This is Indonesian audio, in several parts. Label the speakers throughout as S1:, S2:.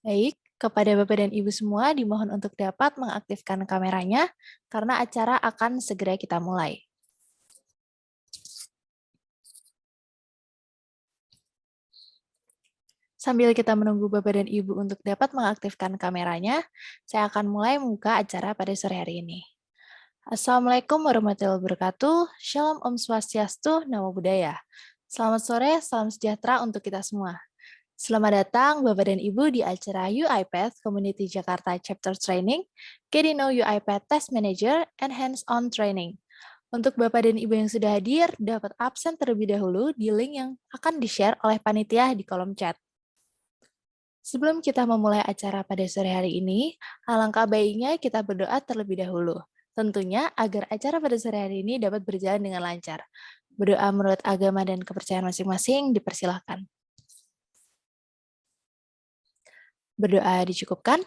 S1: Baik, kepada Bapak dan Ibu semua dimohon untuk dapat mengaktifkan kameranya karena acara akan segera kita mulai. Sambil kita menunggu Bapak dan Ibu untuk dapat mengaktifkan kameranya, saya akan mulai membuka acara pada sore hari ini. Assalamualaikum warahmatullahi wabarakatuh. Shalom Om Swastiastu, Namo Buddhaya. Selamat sore, salam sejahtera untuk kita semua. Selamat datang Bapak dan Ibu di acara UiPath Community Jakarta Chapter Training, Get to Know UiPath Test Manager, and Hands-on Training. Untuk Bapak dan Ibu yang sudah hadir, dapat absen terlebih dahulu di link yang akan di-share oleh panitia di kolom chat. Sebelum kita memulai acara pada sore hari ini, alangkah baiknya kita berdoa terlebih dahulu. Tentunya agar acara pada sore hari ini dapat berjalan dengan lancar. Berdoa menurut agama dan kepercayaan masing-masing dipersilahkan. Berdoa dicukupkan.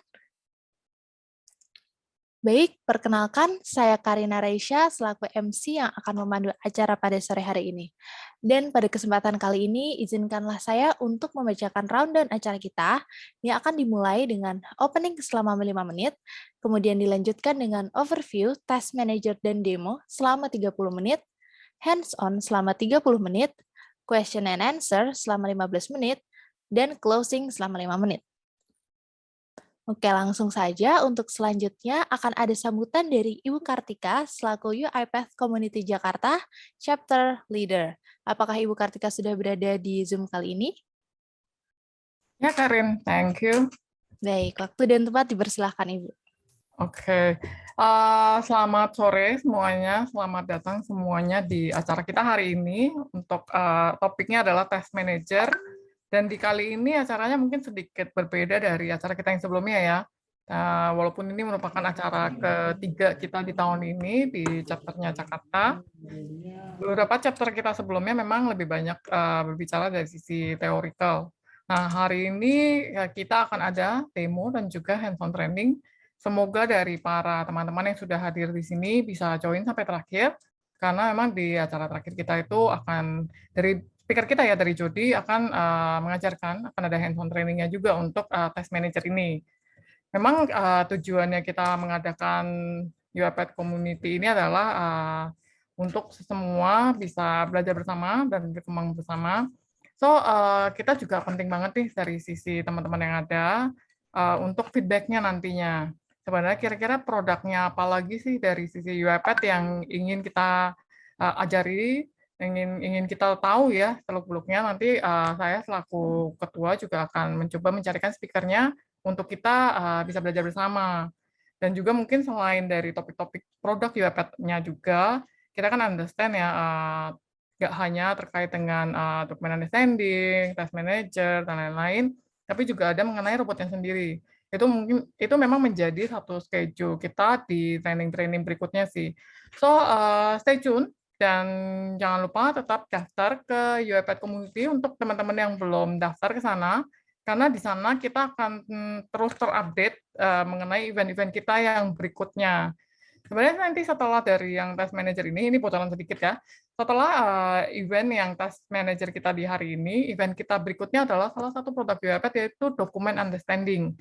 S1: Baik, perkenalkan saya Karina Raisya selaku MC yang akan memandu acara pada sore hari ini. Dan pada kesempatan kali ini, izinkanlah saya untuk membacakan rundown acara kita yang akan dimulai dengan opening selama 5 menit, kemudian dilanjutkan dengan overview, task manager, dan demo selama 30 menit, hands-on selama 30 menit, question and answer selama 15 menit, dan closing selama 5 menit. Oke, langsung saja untuk selanjutnya akan ada sambutan dari Ibu Kartika selaku UiPath Community Jakarta Chapter Leader. Apakah Ibu Kartika sudah berada di Zoom kali ini?
S2: Ya, Karin, thank you.
S1: Baik, waktu dan tempat dipersilahkan Ibu.
S2: Oke, selamat sore semuanya, selamat datang semuanya di acara kita hari ini. Untuk topiknya adalah Test Manager, dan di kali ini acaranya mungkin sedikit berbeda dari acara kita yang sebelumnya ya. Walaupun ini merupakan acara ketiga kita di tahun ini di chapternya Jakarta, beberapa chapter kita sebelumnya memang lebih banyak berbicara dari sisi teorikal. Nah, hari ini kita akan ada demo dan juga hands-on training. Semoga dari para teman-teman yang sudah hadir di sini bisa join sampai terakhir, karena memang di acara terakhir kita itu akan, dari speaker kita ya, dari Jody, akan mengajarkan, akan ada hands-on trainingnya juga untuk test manager ini. Memang tujuannya kita mengadakan UiPath Community ini adalah untuk semua bisa belajar bersama dan berkembang bersama. So, kita juga penting banget nih dari sisi teman-teman yang ada untuk feedback-nya nantinya. Sebenarnya kira-kira produknya apa lagi sih dari sisi UiPath yang ingin kita ajari, ingin kita tahu ya seluk-beluknya. Nanti saya selaku ketua juga akan mencoba mencarikan speaker-nya untuk kita bisa belajar bersama. Dan juga mungkin selain dari topik-topik produk UiPath-nya juga, kita kan understand ya, nggak hanya terkait dengan document understanding, task manager, dan lain-lain, tapi juga ada mengenai robotnya sendiri. Itu memang menjadi satu schedule kita di training-training berikutnya sih. So, stay tune, dan jangan lupa tetap daftar ke UiPath Community untuk teman-teman yang belum daftar ke sana, karena di sana kita akan terus terupdate mengenai event-event kita yang berikutnya. Sebenarnya nanti setelah dari yang task manager ini bocoran sedikit ya, setelah event yang task manager kita di hari ini, event kita berikutnya adalah salah satu produk UiPath yaitu document understanding.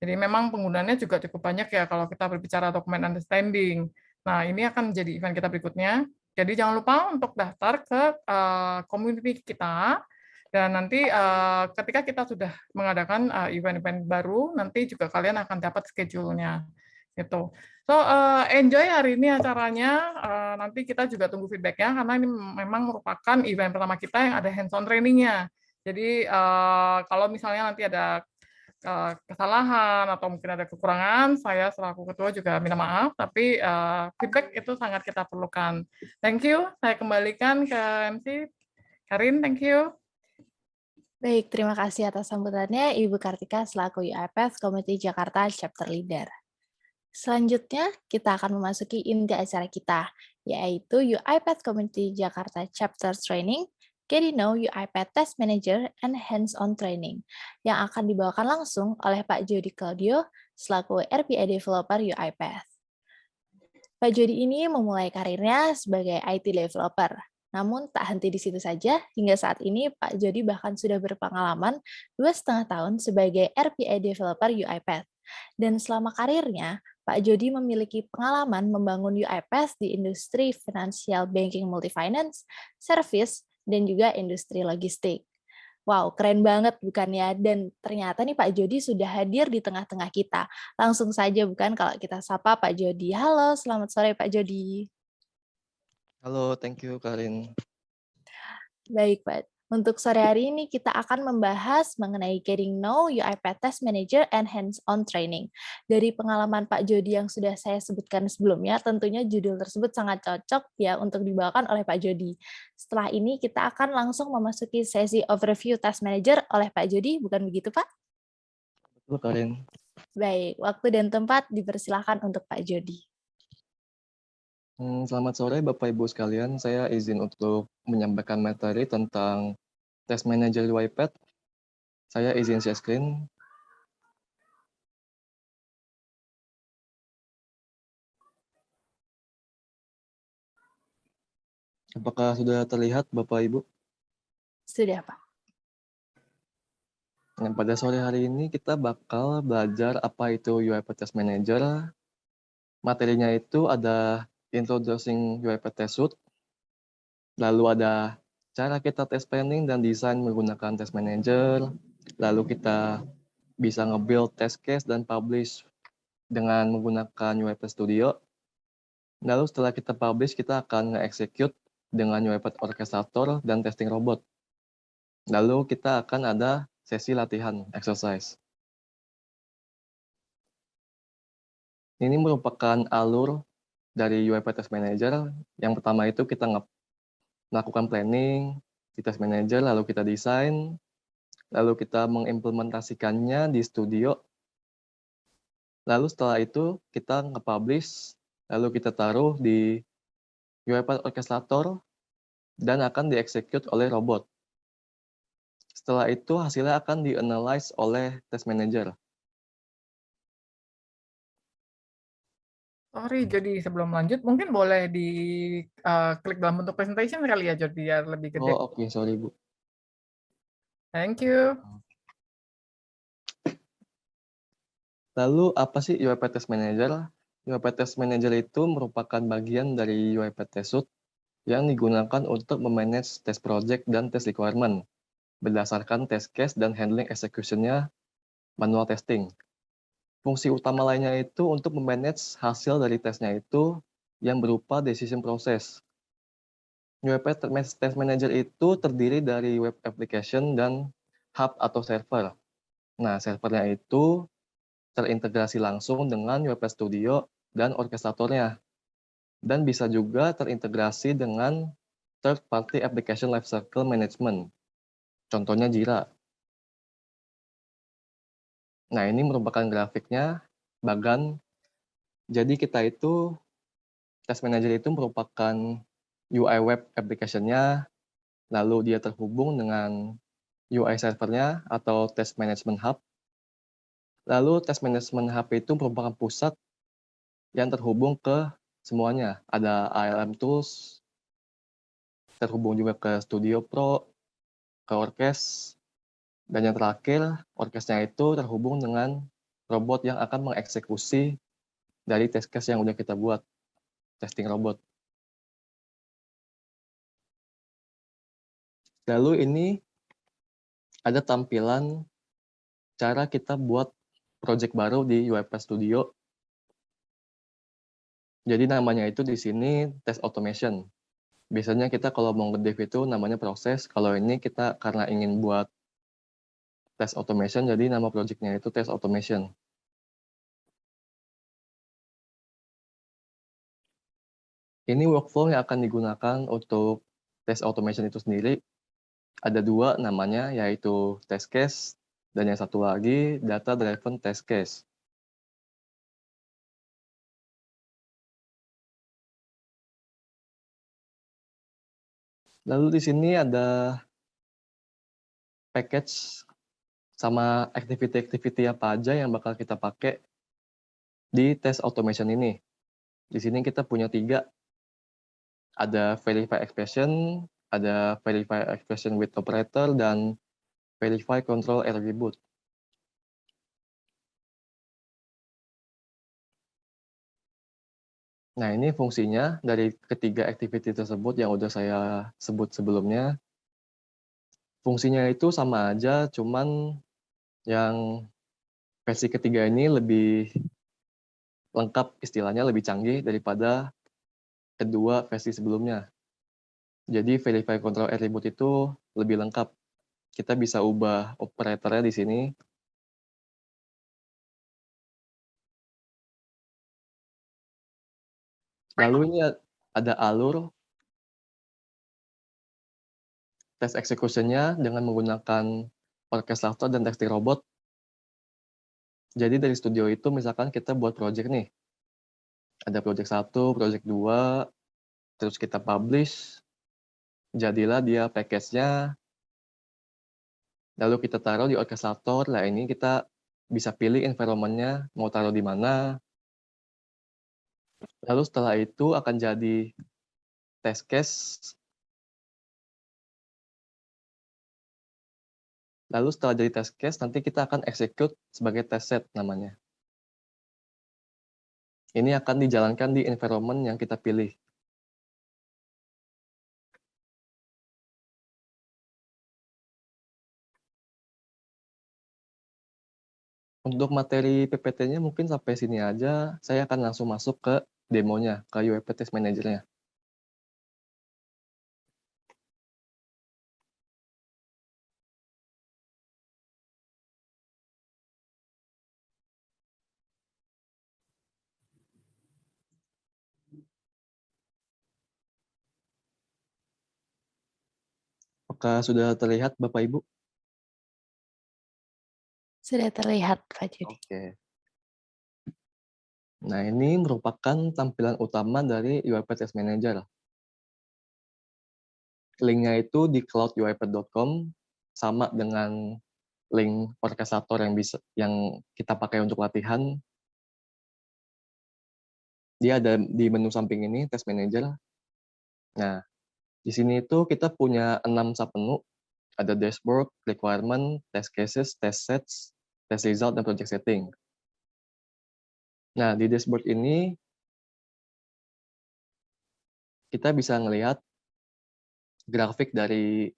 S2: Jadi memang penggunaannya juga cukup banyak ya kalau kita berbicara document understanding. Nah, ini akan menjadi event kita berikutnya. Jadi jangan lupa untuk daftar ke community kita, dan nanti ketika kita sudah mengadakan event-event baru, nanti juga kalian akan dapat schedule-nya. Gitu. So, enjoy hari ini acaranya, nanti kita juga tunggu feedback-nya, karena ini memang merupakan event pertama kita yang ada hands-on training-nya. Jadi, kalau misalnya nanti ada kesalahan atau mungkin ada kekurangan, saya selaku ketua juga minta maaf, tapi feedback itu sangat kita perlukan. Thank you, saya kembalikan ke MC. Karin, thank you.
S1: Baik, terima kasih atas sambutannya Ibu Kartika selaku UiPath Community Jakarta Chapter Leader. Selanjutnya, kita akan memasuki inti acara kita, yaitu UiPath Community Jakarta Chapter Training, Get to Know UiPath Test Manager, and Hands-on Training, yang akan dibawakan langsung oleh Pak Jody Claudio selaku RPA Developer UiPath. Pak Jody ini memulai karirnya sebagai IT developer. Namun tak henti di situ saja, hingga saat ini Pak Jody bahkan sudah berpengalaman 2,5 tahun sebagai RPA Developer UiPath. Dan selama karirnya, Pak Jody memiliki pengalaman membangun UiPath di industri financial banking multifinance, service, dan juga industri logistik. Wow, keren banget bukan ya? Dan ternyata nih Pak Jody sudah hadir di tengah-tengah kita. Langsung saja bukan kalau kita sapa Pak Jody. Halo, selamat sore Pak Jody.
S3: Halo, thank you Karin.
S1: Baik, Pak. Untuk sore hari ini kita akan membahas mengenai Getting Know UiPath Test Manager and Hands-on Training. Dari pengalaman Pak Jody yang sudah saya sebutkan sebelumnya, tentunya judul tersebut sangat cocok ya untuk dibawakan oleh Pak Jody. Setelah ini kita akan langsung memasuki sesi overview Test Manager oleh Pak Jody, bukan begitu Pak?
S3: Betul Karin.
S1: Baik, waktu dan tempat dipersilahkan untuk Pak Jody.
S3: Selamat sore Bapak Ibu sekalian. Saya izin untuk menyampaikan materi tentang Test Manager UiPath. Saya izin share screen. Apakah sudah terlihat Bapak Ibu?
S1: Sudah, Pak.
S3: Nah, pada sore hari ini kita bakal belajar apa itu UiPath Test Manager. Materinya itu ada Introducing UiPath Test Suite, lalu ada cara kita test planning dan desain menggunakan Test Manager, lalu kita bisa nge-build test case dan publish dengan menggunakan UiPath Studio. Lalu setelah kita publish, kita akan nge-execute dengan UiPath Orchestrator dan testing robot. Lalu kita akan ada sesi latihan, exercise. Ini merupakan alur dari UiPath Test Manager. Yang pertama itu kita melakukan planning di Test Manager, lalu kita desain, lalu kita mengimplementasikannya di Studio. Lalu setelah itu kita nge-publish, lalu kita taruh di UiPath Orchestrator dan akan di-execute oleh robot. Setelah itu hasilnya akan di-analyze oleh Test Manager.
S2: Sorry, jadi sebelum lanjut, mungkin boleh klik dalam bentuk presentation kali ya, Jody, biar lebih gede.
S3: Oh, oke, sorry Bu.
S2: Thank you.
S3: Lalu apa sih UiPath Test Manager? UiPath Test Manager itu merupakan bagian dari UiPath Test Suite yang digunakan untuk memanage test project dan test requirement berdasarkan test case dan handling execution-nya manual testing. Fungsi utama lainnya itu untuk memanage hasil dari tesnya itu yang berupa decision process. UiPath Test Manager itu terdiri dari web application dan hub atau server. Nah, servernya itu terintegrasi langsung dengan UiPath Studio dan orkestratornya. Dan bisa juga terintegrasi dengan third-party application lifecycle management. Contohnya Jira. Nah, ini merupakan grafiknya, bagan. Jadi kita itu, Test Manager itu merupakan UI web application-nya, lalu dia terhubung dengan UI servernya atau Test Management Hub. Lalu Test Management Hub itu merupakan pusat yang terhubung ke semuanya. Ada ALM Tools, terhubung juga ke Studio Pro, ke Orkes, dan yang terakhir, Orkesnya itu terhubung dengan robot yang akan mengeksekusi dari test case yang udah kita buat, testing robot. Lalu ini ada tampilan cara kita buat project baru di UiPath Studio. Jadi namanya itu di sini test automation. Biasanya kita kalau mau nge-dev itu namanya proses. Kalau ini kita karena ingin buat test automation, jadi nama projectnya itu test automation. Ini workflow yang akan digunakan untuk test automation itu sendiri. Ada dua namanya, yaitu test case, dan yang satu lagi data driven test case. Lalu di sini ada package sama activity-activity apa aja yang bakal kita pakai di test automation ini. Di sini kita punya 3. Ada verify expression, ada verify expression with operator dan verify control attribute. Nah, ini fungsinya dari ketiga activity tersebut yang udah saya sebut sebelumnya. Fungsinya itu sama aja, cuman yang versi ketiga ini lebih lengkap, istilahnya lebih canggih daripada kedua versi sebelumnya. Jadi verify control attribute itu lebih lengkap. Kita bisa ubah operatornya di sini. Lalu ini ada alur test execution-nya dengan menggunakan orchestrator dan testing robot. Jadi dari studio itu misalkan kita buat project nih. Ada project 1, project 2, terus kita publish, jadilah dia package-nya, lalu kita taruh di orchestrator. Nah, ini kita bisa pilih environment-nya mau taruh di mana. Lalu setelah itu akan jadi test case. Lalu setelah jadi test case, nanti kita akan execute sebagai test set namanya. Ini akan dijalankan di environment yang kita pilih. Untuk materi PPT-nya mungkin sampai sini aja. Saya akan langsung masuk ke demonya, ke UiPath Test Manager-nya. Apakah sudah terlihat Bapak Ibu?
S1: Sudah terlihat, Pak Judi.
S3: Oke. Nah, ini merupakan tampilan utama dari UiPath Test Manager. Link-nya itu di clouduipath.com, sama dengan link orchestrator yang kita pakai untuk latihan. Dia ada di menu samping ini, Test Manager. Nah, di sini itu kita punya 6 submenu. Ada dashboard, requirement, test cases, test sets, test result, dan project setting. Nah, di dashboard ini kita bisa ngelihat grafik dari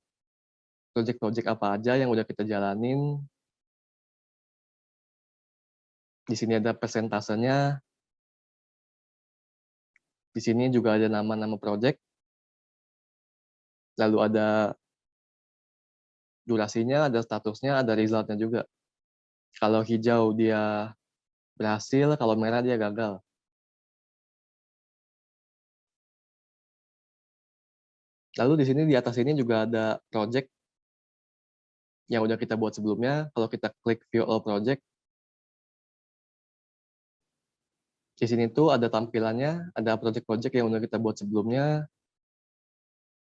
S3: project-project apa aja yang udah kita jalanin. Di sini ada persentasenya. Di sini juga ada nama-nama project. Lalu ada durasinya, ada statusnya, ada resultnya juga. Kalau hijau dia berhasil, kalau merah dia gagal. Lalu di sini di atas ini juga ada project yang udah kita buat sebelumnya. Kalau kita klik View All Project, di sini tuh ada tampilannya, ada project-project yang udah kita buat sebelumnya.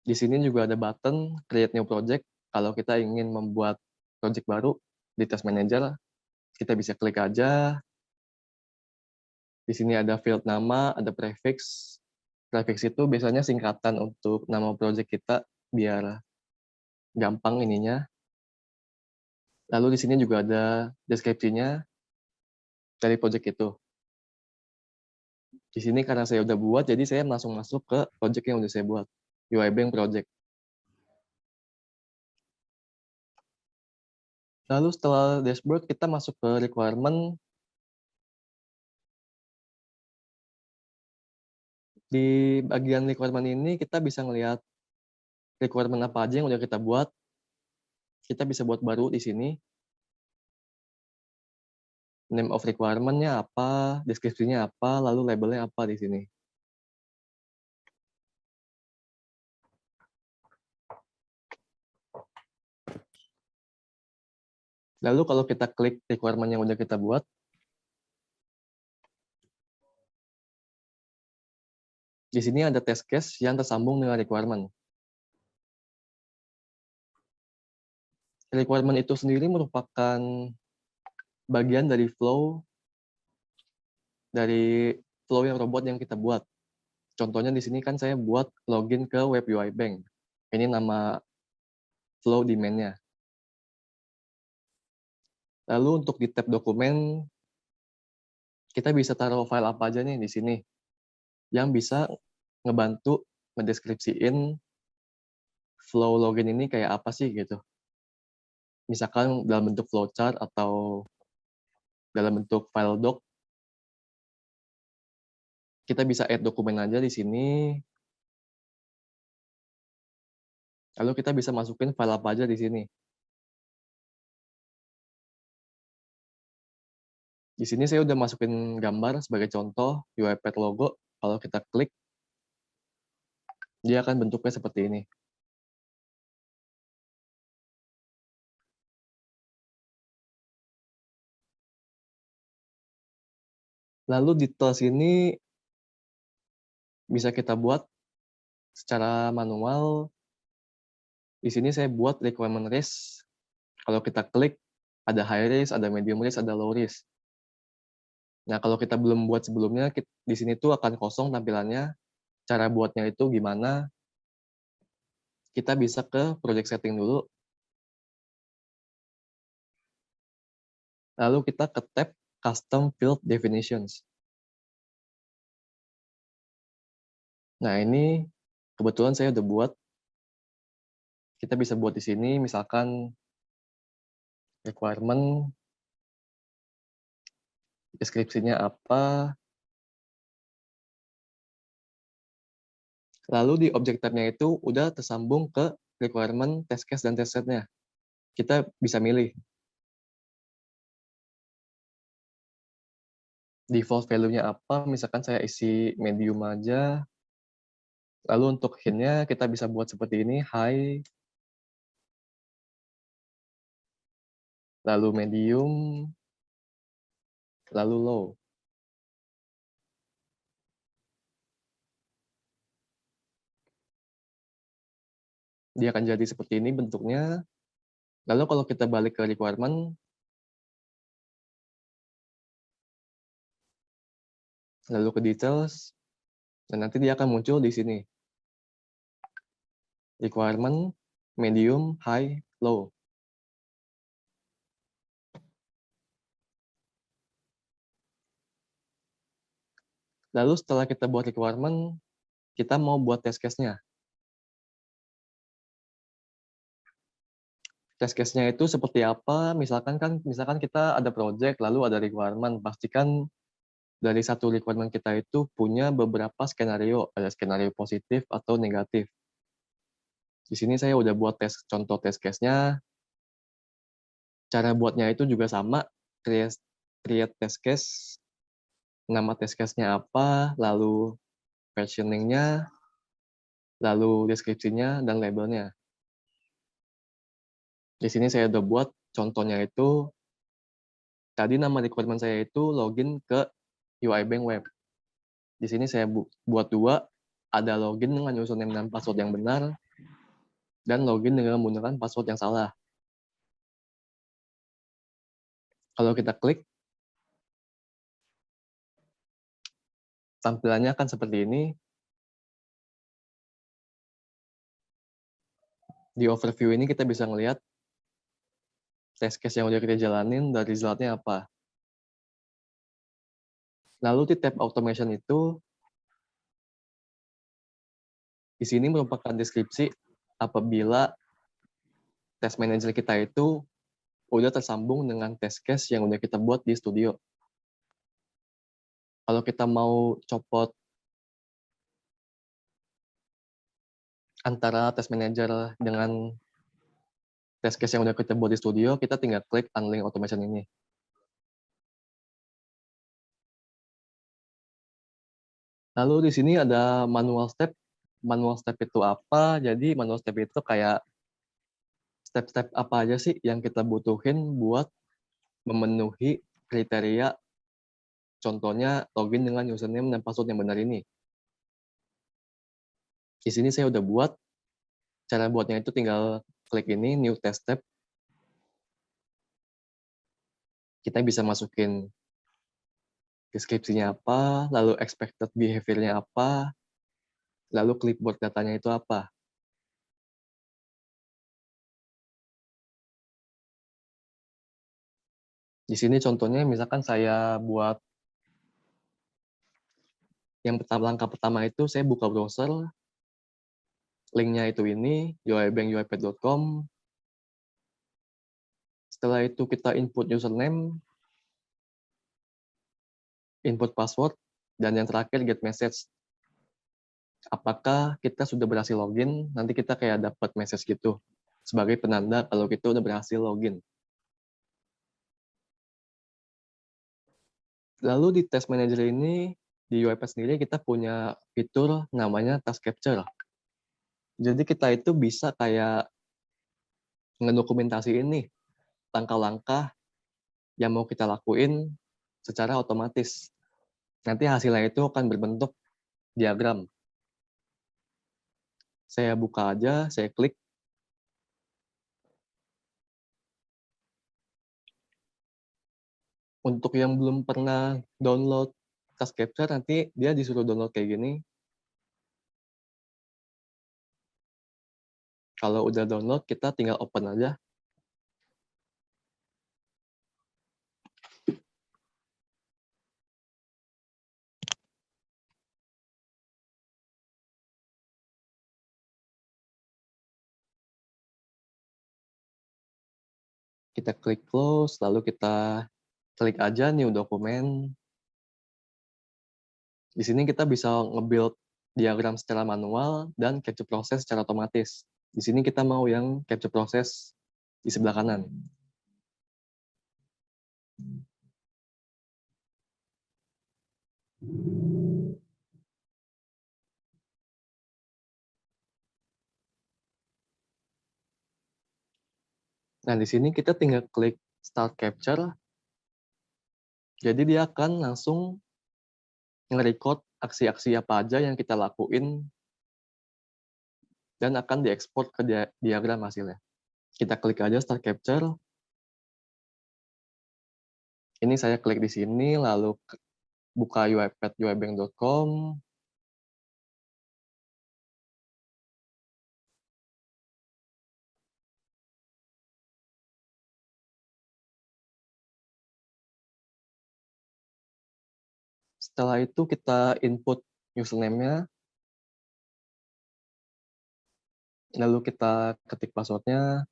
S3: Di sini juga ada button Create New Project. Kalau kita ingin membuat project baru di Test Manager, kita bisa klik aja. Di sini ada field nama, ada prefix. Prefix itu biasanya singkatan untuk nama project kita biar gampang ininya. Lalu di sini juga ada deskripsinya dari project itu. Di sini karena saya udah buat, jadi saya langsung masuk ke project yang udah saya buat, UiBank Project. Lalu setelah dashboard, kita masuk ke requirement. Di bagian requirement ini, kita bisa ngelihat requirement apa aja yang udah kita buat. Kita bisa buat baru di sini. Name of requirement-nya apa, deskripsinya apa, lalu labelnya apa di sini. Lalu kalau kita klik requirement yang udah kita buat, di sini ada test case yang tersambung dengan requirement. Requirement itu sendiri merupakan bagian dari flow yang robot yang kita buat. Contohnya di sini kan saya buat login ke web UiBank. Ini nama flow demand-nya. Lalu untuk di tab dokumen, kita bisa taruh file apa aja nih di sini yang bisa ngebantu ngedeskripsiin flow login ini kayak apa sih gitu. Misalkan dalam bentuk flowchart atau dalam bentuk file doc, kita bisa add dokumen aja di sini. Lalu kita bisa masukin file apa aja di sini. Di sini saya udah masukin gambar sebagai contoh UiPath logo. Kalau kita klik, dia akan bentuknya seperti ini. Lalu details ini bisa kita buat secara manual. Di sini saya buat requirement risk. Kalau kita klik, ada high risk, ada medium risk, ada low risk. Nah, kalau kita belum buat sebelumnya, di sini tuh akan kosong tampilannya. Cara buatnya itu gimana? Kita bisa ke project setting dulu. Lalu kita ke tab custom field definitions. Nah, ini kebetulan saya udah buat. Kita bisa buat di sini, misalkan requirement, deskripsinya apa, lalu di object tab-nya itu udah tersambung ke requirement, test case, dan test set-nya. Kita bisa milih. Default value-nya apa, misalkan saya isi medium aja. Lalu untuk hint-nya kita bisa buat seperti ini, high, lalu medium, lalu low. Dia akan jadi seperti ini bentuknya. Lalu kalau kita balik ke requirement, lalu ke details, dan nanti dia akan muncul di sini. Requirement, medium, high, low. Lalu setelah kita buat requirement, kita mau buat test case-nya. Test case-nya itu seperti apa? Misalkan kita ada project, lalu ada requirement. Pastikan dari satu requirement kita itu punya beberapa skenario. Ada skenario positif atau negatif. Di sini saya udah buat contoh test case-nya. Cara buatnya itu juga sama. Create test case. Nama test case-nya apa, lalu versioning-nya, lalu deskripsinya, dan labelnya. Di sini saya udah buat contohnya itu, tadi nama requirement saya itu login ke UI Bank Web. Di sini saya buat dua, ada login dengan username dan password yang benar, dan login dengan menggunakan password yang salah. Kalau kita klik, tampilannya akan seperti ini. Di overview ini kita bisa ngelihat test case yang udah kita jalanin dan result-nya apa. Lalu di tab automation itu, di sini merupakan deskripsi apabila test manager kita itu udah tersambung dengan test case yang udah kita buat di studio. Kalau kita mau copot antara test manager dengan test case yang udah kita buat di studio, kita tinggal klik unlink automation ini. Lalu di sini ada manual step. Manual step itu apa? Jadi manual step itu kayak step-step apa aja sih yang kita butuhin buat memenuhi kriteria, contohnya login dengan username dan password yang benar ini. Di sini saya udah buat. Cara buatnya itu tinggal klik ini, new test step. Kita bisa masukin deskripsinya apa, lalu expected behavior-nya apa, lalu clipboard datanya itu apa. Di sini contohnya misalkan saya buat yang langkah pertama itu saya buka browser, linknya itu ini, uibank.uipad.com. Setelah itu kita input username, input password, dan yang terakhir get message. Apakah kita sudah berhasil login, nanti kita kayak dapat message gitu, sebagai penanda kalau kita udah berhasil login. Lalu di Task Manager ini, di UiPath sendiri kita punya fitur namanya Task Capture. Jadi kita itu bisa kayak ngedokumentasiin nih langkah-langkah yang mau kita lakuin secara otomatis. Nanti hasilnya itu akan berbentuk diagram. Saya buka aja, saya klik. Untuk yang belum pernah download Task Capture, nanti dia disuruh download kayak gini. Kalau udah download, kita tinggal open aja. Kita klik close, lalu kita klik aja new dokumen. Di sini kita bisa nge-build diagram secara manual dan capture proses secara otomatis. Di sini kita mau yang capture proses di sebelah kanan. Nah, di sini kita tinggal klik Start Capture. Jadi dia akan langsung nge-record aksi-aksi apa aja yang kita lakuin dan akan diekspor ke diagram hasilnya. Kita klik aja Start Capture. Ini saya klik di sini, lalu buka UiPath uibank.com. Setelah itu kita input username-nya, lalu kita ketik password-nya,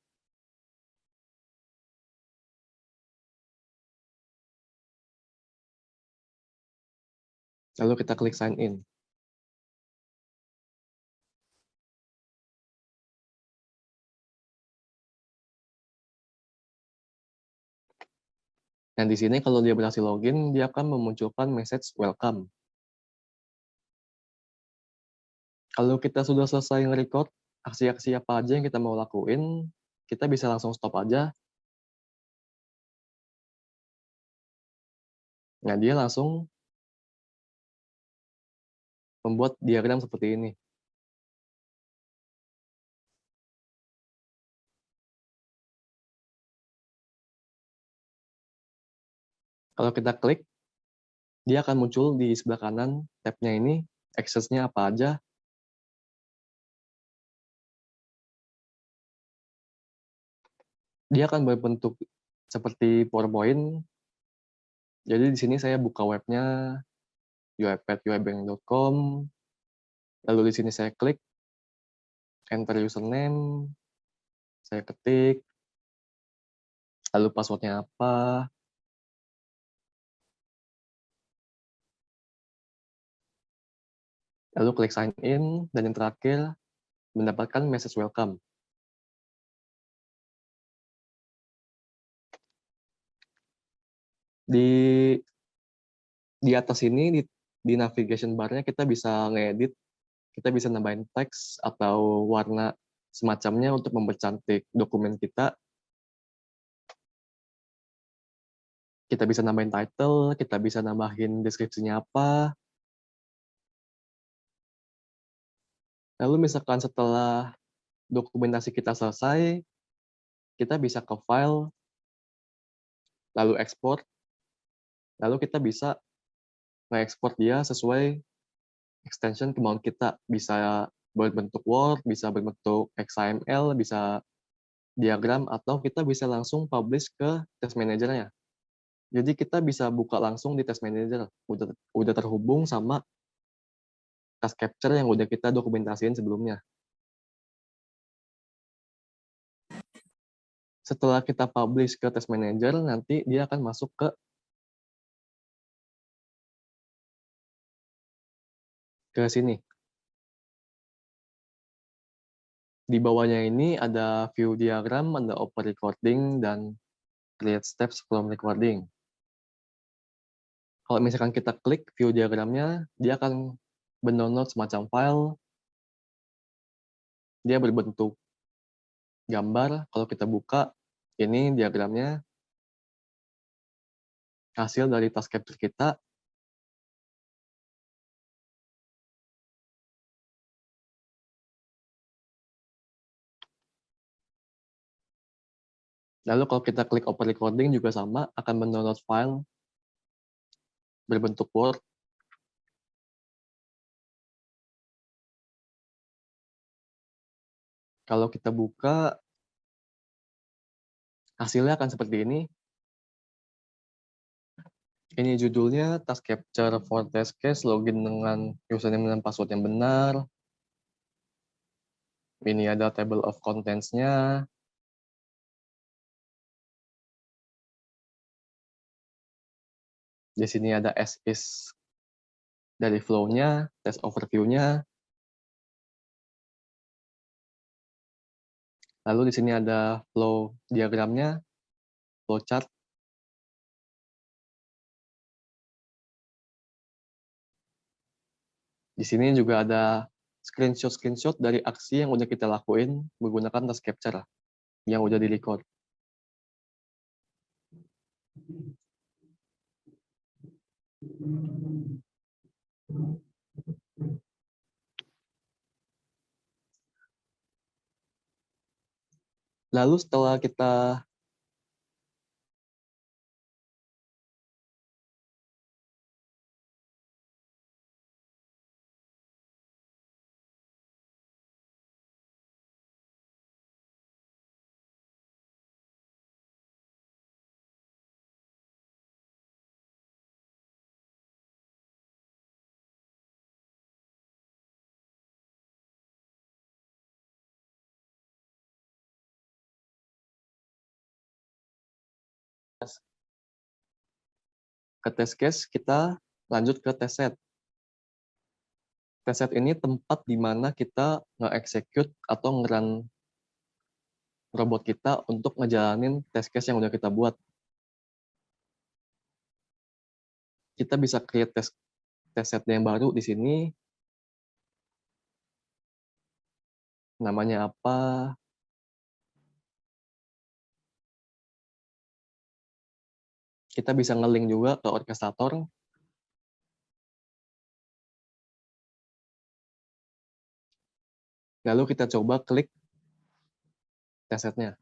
S3: lalu kita klik sign in. Dan di sini kalau dia berhasil login, dia akan memunculkan message welcome. Kalau kita sudah selesai nge-record aksi-aksi apa aja yang kita mau lakuin, kita bisa langsung stop aja. Nah, dia langsung membuat diagram seperti ini. Kalau kita klik, dia akan muncul di sebelah kanan tab-nya ini, access-nya apa aja. Dia akan berbentuk seperti PowerPoint. Jadi di sini saya buka webnya, uibank.com. Lalu di sini saya klik, enter username, saya ketik, lalu passwordnya apa, lalu klik sign in, dan yang terakhir mendapatkan message welcome. Di atas ini, di navigation bar-nya kita bisa ngedit, kita bisa nambahin teks atau warna semacamnya untuk mempercantik dokumen kita. Kita bisa nambahin title, kita bisa nambahin deskripsinya apa. Lalu misalkan setelah dokumentasi kita selesai, kita bisa ke file, lalu export, lalu kita bisa nge-export dia sesuai extension kemauan kita. Bisa berbentuk Word, bisa berbentuk XML, bisa diagram, atau kita bisa langsung publish ke Task Manager-nya. Jadi kita bisa buka langsung di Task Manager, udah terhubung sama task capture yang udah kita dokumentasiin sebelumnya. Setelah kita publish ke Task Manager, nanti dia akan masuk ke sini. Di bawahnya ini ada view diagram, ada open recording, dan create steps from recording. Kalau misalkan kita klik view diagramnya, dia akan mendownload semacam file. Dia berbentuk gambar. Kalau kita buka, ini diagramnya hasil dari task capture kita. Lalu kalau kita klik open recording juga sama, akan mendownload file berbentuk Word. Kalau kita buka, hasilnya akan seperti ini. Ini judulnya task capture for test case, login dengan username dan password yang benar. Ini ada table of contents-nya. Di sini ada as is dari flow-nya, test overview-nya. Lalu di sini ada flow diagramnya, flow chart. Di sini juga ada screenshot dari aksi yang udah kita lakuin menggunakan task capture yang udah di-record. Lalu setelah kita ke test case, kita lanjut ke test set. Test set ini tempat di mana kita nge-execute atau nge-run robot kita untuk ngejalanin test case yang udah kita buat. Kita bisa create test set yang baru di sini. Namanya apa? Kita bisa nge-link juga ke orkestrator. Lalu kita coba klik test set-nya.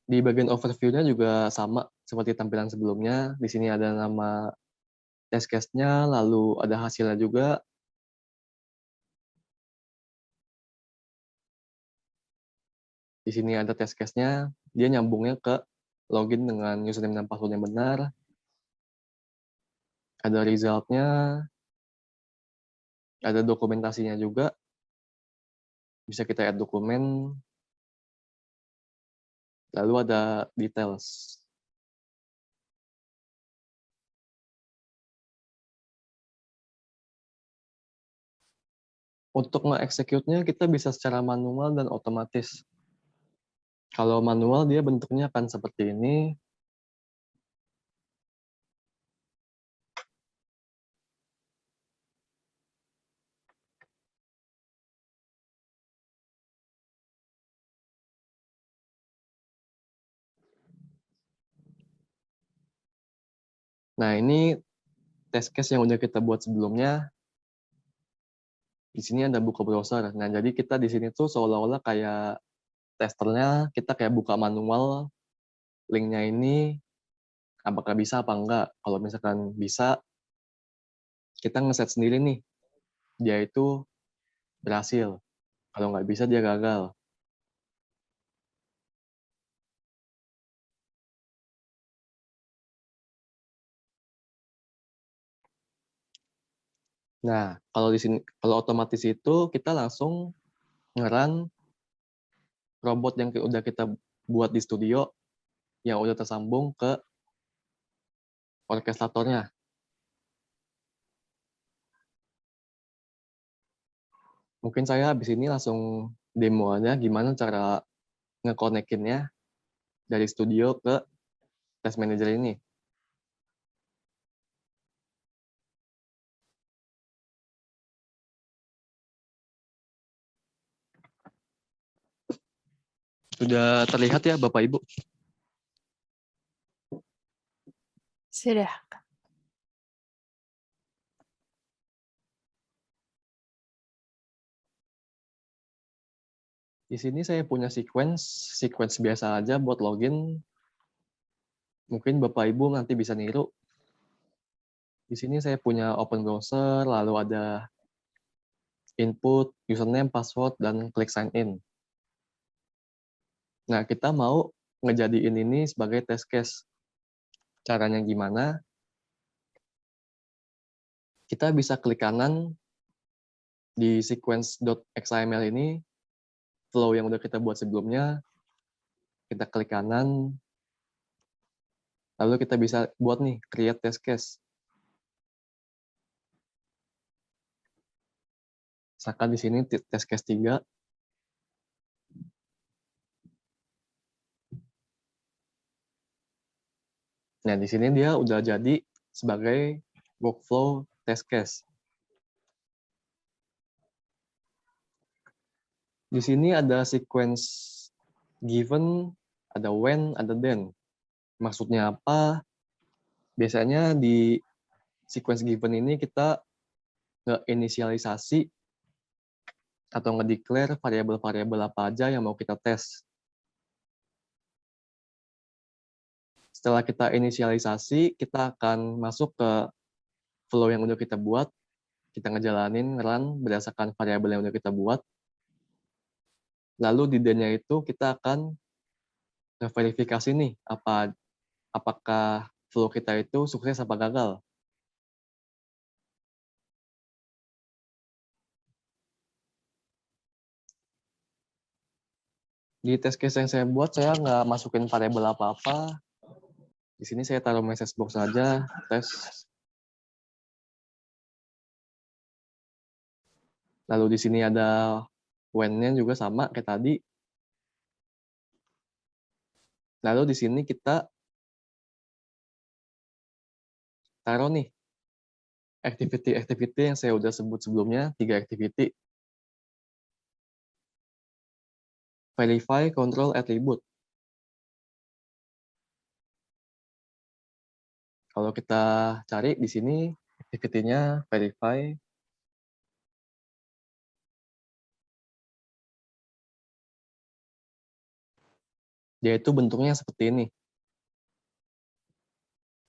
S3: Di bagian overview-nya juga sama seperti tampilan sebelumnya. Di sini ada nama test case-nya, lalu ada hasilnya juga. Di sini ada test case-nya, dia nyambungnya ke login dengan username dan password yang benar. Ada result-nya, ada dokumentasinya juga. Bisa kita add dokumen. Lalu ada details. Untuk nge-execute-nya kita bisa secara manual dan otomatis. Kalau manual dia bentuknya akan seperti ini. Nah, ini test case yang udah kita buat sebelumnya. Di sini ada buka browser. Nah, jadi kita di sini tuh seolah-olah kayak testernya, kita kayak buka manual, linknya ini, apakah bisa apa enggak. Kalau misalkan bisa, kita ngeset sendiri nih, dia itu berhasil. Kalau nggak bisa, dia gagal. Nah, kalau di sini, kalau otomatis itu kita langsung ngeran robot yang udah kita buat di studio yang udah tersambung ke orkestratornya. Mungkin saya habis ini langsung demo aja gimana cara ngekonekinnya dari studio ke Task Manager ini. Sudah terlihat ya Bapak Ibu?
S1: Sudah.
S3: Di sini saya punya sequence biasa aja buat login. Mungkin Bapak Ibu nanti bisa niru. Di sini saya punya open browser, lalu ada input, username, password, dan klik sign in. Nah, kita mau ngejadiin ini sebagai test case. Caranya gimana? Kita bisa klik kanan di sequence.xml ini, flow yang udah kita buat sebelumnya, kita klik kanan, lalu kita bisa buat nih, create test case. Misalkan di sini test case 3. Nah, di sini dia udah jadi sebagai workflow test case. Di sini ada sequence given, ada when, ada then. Maksudnya apa? Biasanya di sequence given ini kita nge-inisialisasi atau nge-declare variabel-variabel apa aja yang mau kita tes. Setelah kita inisialisasi, kita akan masuk ke flow yang udah kita buat, kita ngejalanin run berdasarkan variabel yang udah kita buat. Lalu di then-nya itu kita akan verifikasi nih apakah flow kita itu sukses apa gagal. Di test case yang saya buat, saya nggak masukin variabel apa-apa. Di sini saya taruh message box saja, tes. Lalu di sini ada when-nya juga sama kayak tadi. Lalu di sini kita taruh nih activity-activity yang saya udah sebut sebelumnya, 3 activity. Verify, control, attribute. Kalau kita cari di sini activity-nya verify. Dia itu bentuknya seperti ini.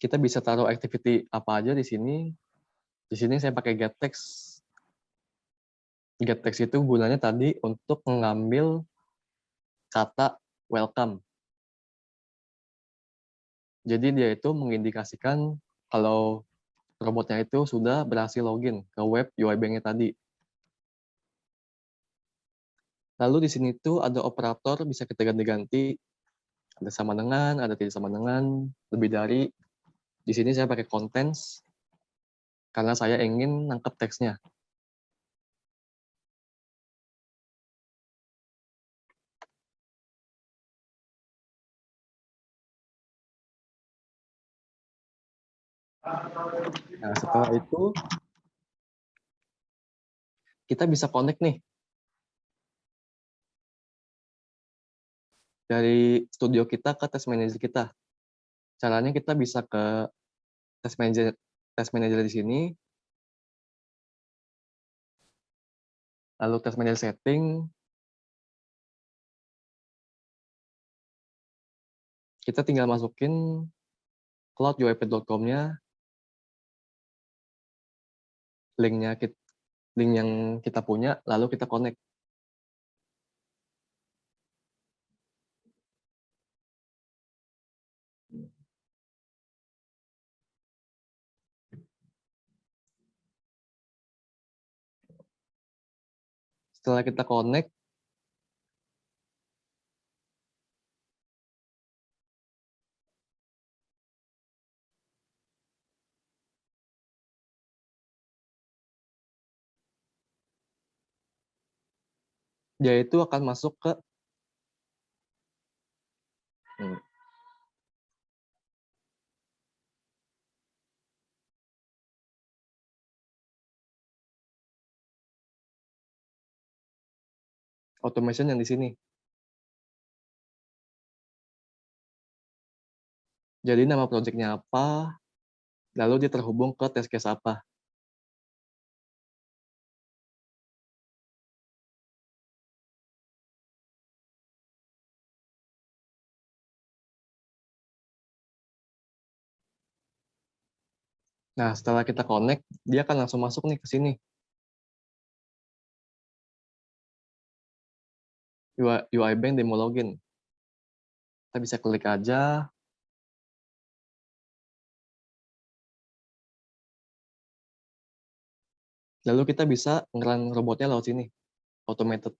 S3: Kita bisa taruh activity apa aja di sini. Di sini saya pakai getText. GetText itu gunanya tadi untuk mengambil kata welcome. Jadi dia itu mengindikasikan kalau robotnya itu sudah berhasil login ke web UI Bank-nya tadi. Lalu di sini tuh ada operator bisa kita ganti-ganti. Ada sama dengan, ada tidak sama dengan, lebih dari. Di sini saya pakai contents karena saya ingin nangkep teksnya. Nah, setelah itu kita bisa connect nih dari studio kita ke test manager kita. Caranya kita bisa ke test manager di sini, lalu test manager setting, kita tinggal masukin cloud.uip.com-nya, link yang kita punya, lalu kita connect. Setelah kita connect, dia itu akan masuk ke automation yang di sini. Jadi nama projectnya apa, lalu dia terhubung ke test case apa. Nah, setelah kita connect, dia akan langsung masuk nih ke sini. UI Bank Demo Login. Kita bisa klik aja. Lalu kita bisa ngerun robotnya lewat sini, automated.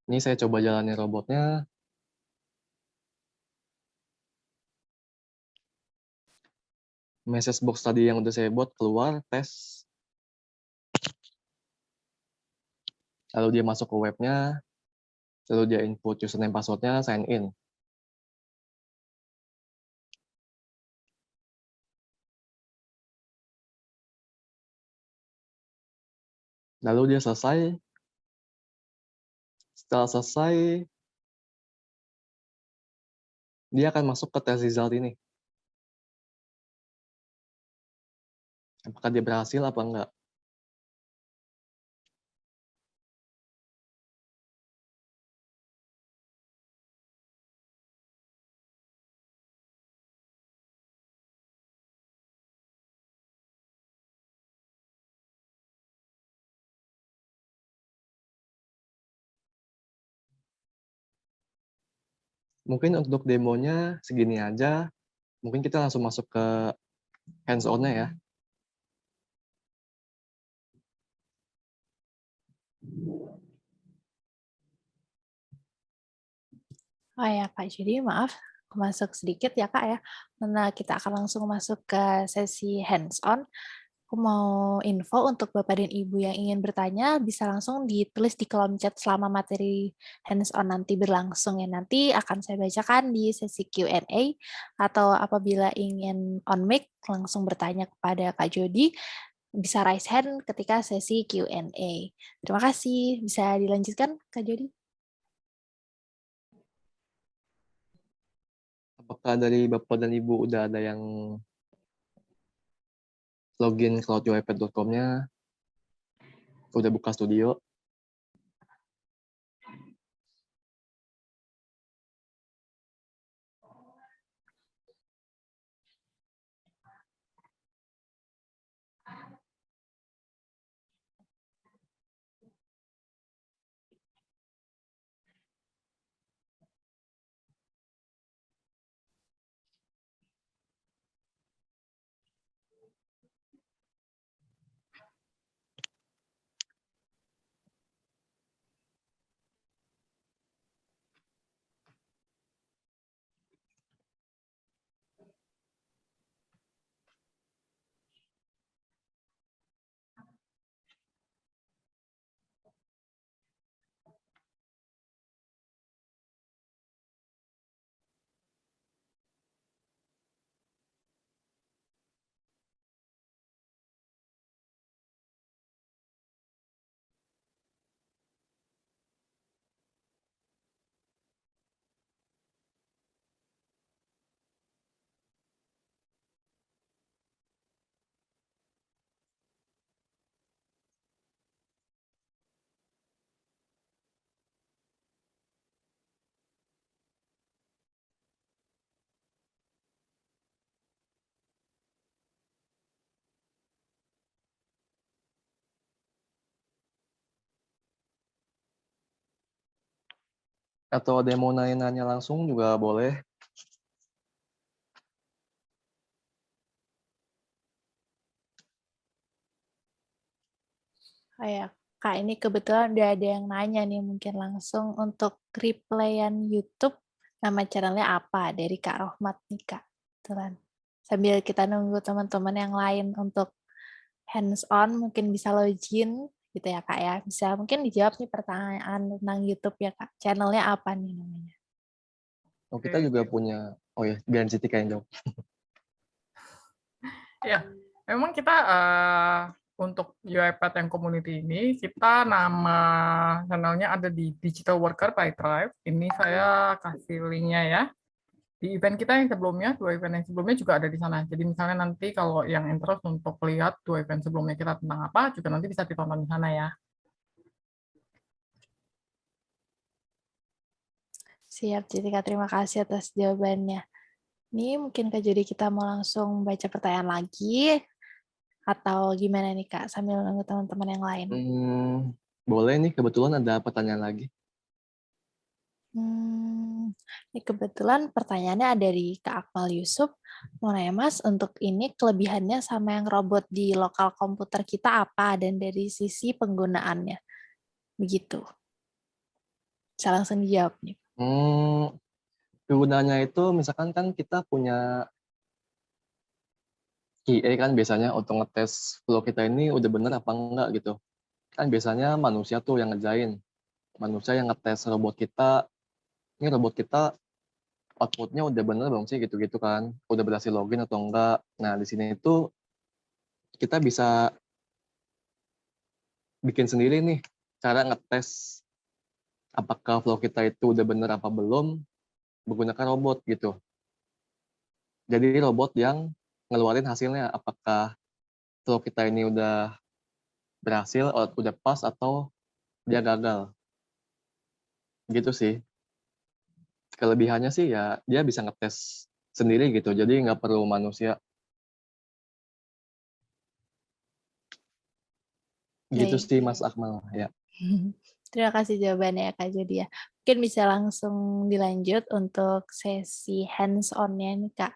S3: Ini saya coba jalanin robotnya. Message box tadi yang udah saya buat keluar, tes. Lalu dia masuk ke webnya, lalu dia input username passwordnya, sign in. Lalu dia selesai. Setelah selesai, dia akan masuk ke test result ini. Apakah dia berhasil apa enggak? Mungkin untuk demonya segini aja. Mungkin kita langsung masuk ke hands-on-nya ya.
S1: Oh ya Kak, jadi maaf, aku masuk sedikit ya Kak ya. Karena kita akan langsung masuk ke sesi hands-on. Aku mau info untuk Bapak dan Ibu yang ingin bertanya, bisa langsung ditulis di kolom chat selama materi hands-on nanti berlangsung ya. Nanti akan saya bacakan di sesi Q&A, atau apabila ingin on mic, langsung bertanya kepada Kak Jody, bisa raise hand ketika sesi Q&A. Terima kasih. Bisa dilanjutkan, Kak Jody?
S3: Apakah dari Bapak dan Ibu udah ada yang login cloudyoipad.com-nya, udah buka studio? Atau ada yang mau nanya-nanya langsung juga boleh.
S1: Oh ya, Kak, ini kebetulan udah ada yang nanya nih, mungkin langsung untuk replayan YouTube, nama channelnya apa? Dari Kak Rohmat nih, Kak. Kebetulan. Sambil kita nunggu teman-teman yang lain untuk hands on, mungkin bisa login gitu ya, Kak ya. Bisa mungkin dijawab nih pertanyaan tentang YouTube ya, Kak. Channelnya apa nih namanya?
S3: Oh, kita juga punya, oh ya, biar Citika yang jawab.
S2: Ya, memang kita untuk UiPath yang community ini, kita nama channelnya ada di Digital Worker by Thrive. Ini saya kasih linknya ya. Di event kita yang sebelumnya, 2 event yang sebelumnya juga ada di sana. Jadi misalnya nanti kalau yang interest untuk lihat 2 event sebelumnya kita tentang apa, juga nanti bisa ditonton di sana ya.
S1: Siap, jadi Kak, terima kasih atas jawabannya. Ini mungkin Kak Jody kita mau langsung baca pertanyaan lagi, atau gimana nih Kak, sambil nunggu teman-teman yang lain?
S3: Boleh nih, kebetulan ada pertanyaan lagi.
S1: Ini kebetulan pertanyaannya dari Kak Akmal Yusuf. Mau nanya Mas, untuk ini kelebihannya sama yang robot di lokal komputer kita apa dan dari sisi penggunaannya? Begitu. Bisa langsung dijawab nih.
S3: Kegunaannya itu misalkan kan kita punya QA kan biasanya untuk ngetes flow kita ini udah bener apa enggak gitu. Kan biasanya manusia tuh yang ngerjain. Manusia yang ngetes robot kita, ini robot kita outputnya udah bener belum sih gitu-gitu kan. Udah berhasil login atau enggak. Nah di sini itu kita bisa bikin sendiri nih cara ngetes apakah flow kita itu udah bener apa belum menggunakan robot gitu. Jadi robot yang ngeluarin hasilnya apakah flow kita ini udah berhasil, udah pas atau dia gagal. Gitu sih. Kelebihannya sih ya dia bisa ngetes sendiri gitu, jadi nggak perlu manusia. Gitu
S1: Baik.
S3: sih Mas Akmal ya.
S1: Terima kasih jawabannya ya Kak Jody ya. Mungkin bisa langsung dilanjut untuk sesi hands-on-nya nih Kak.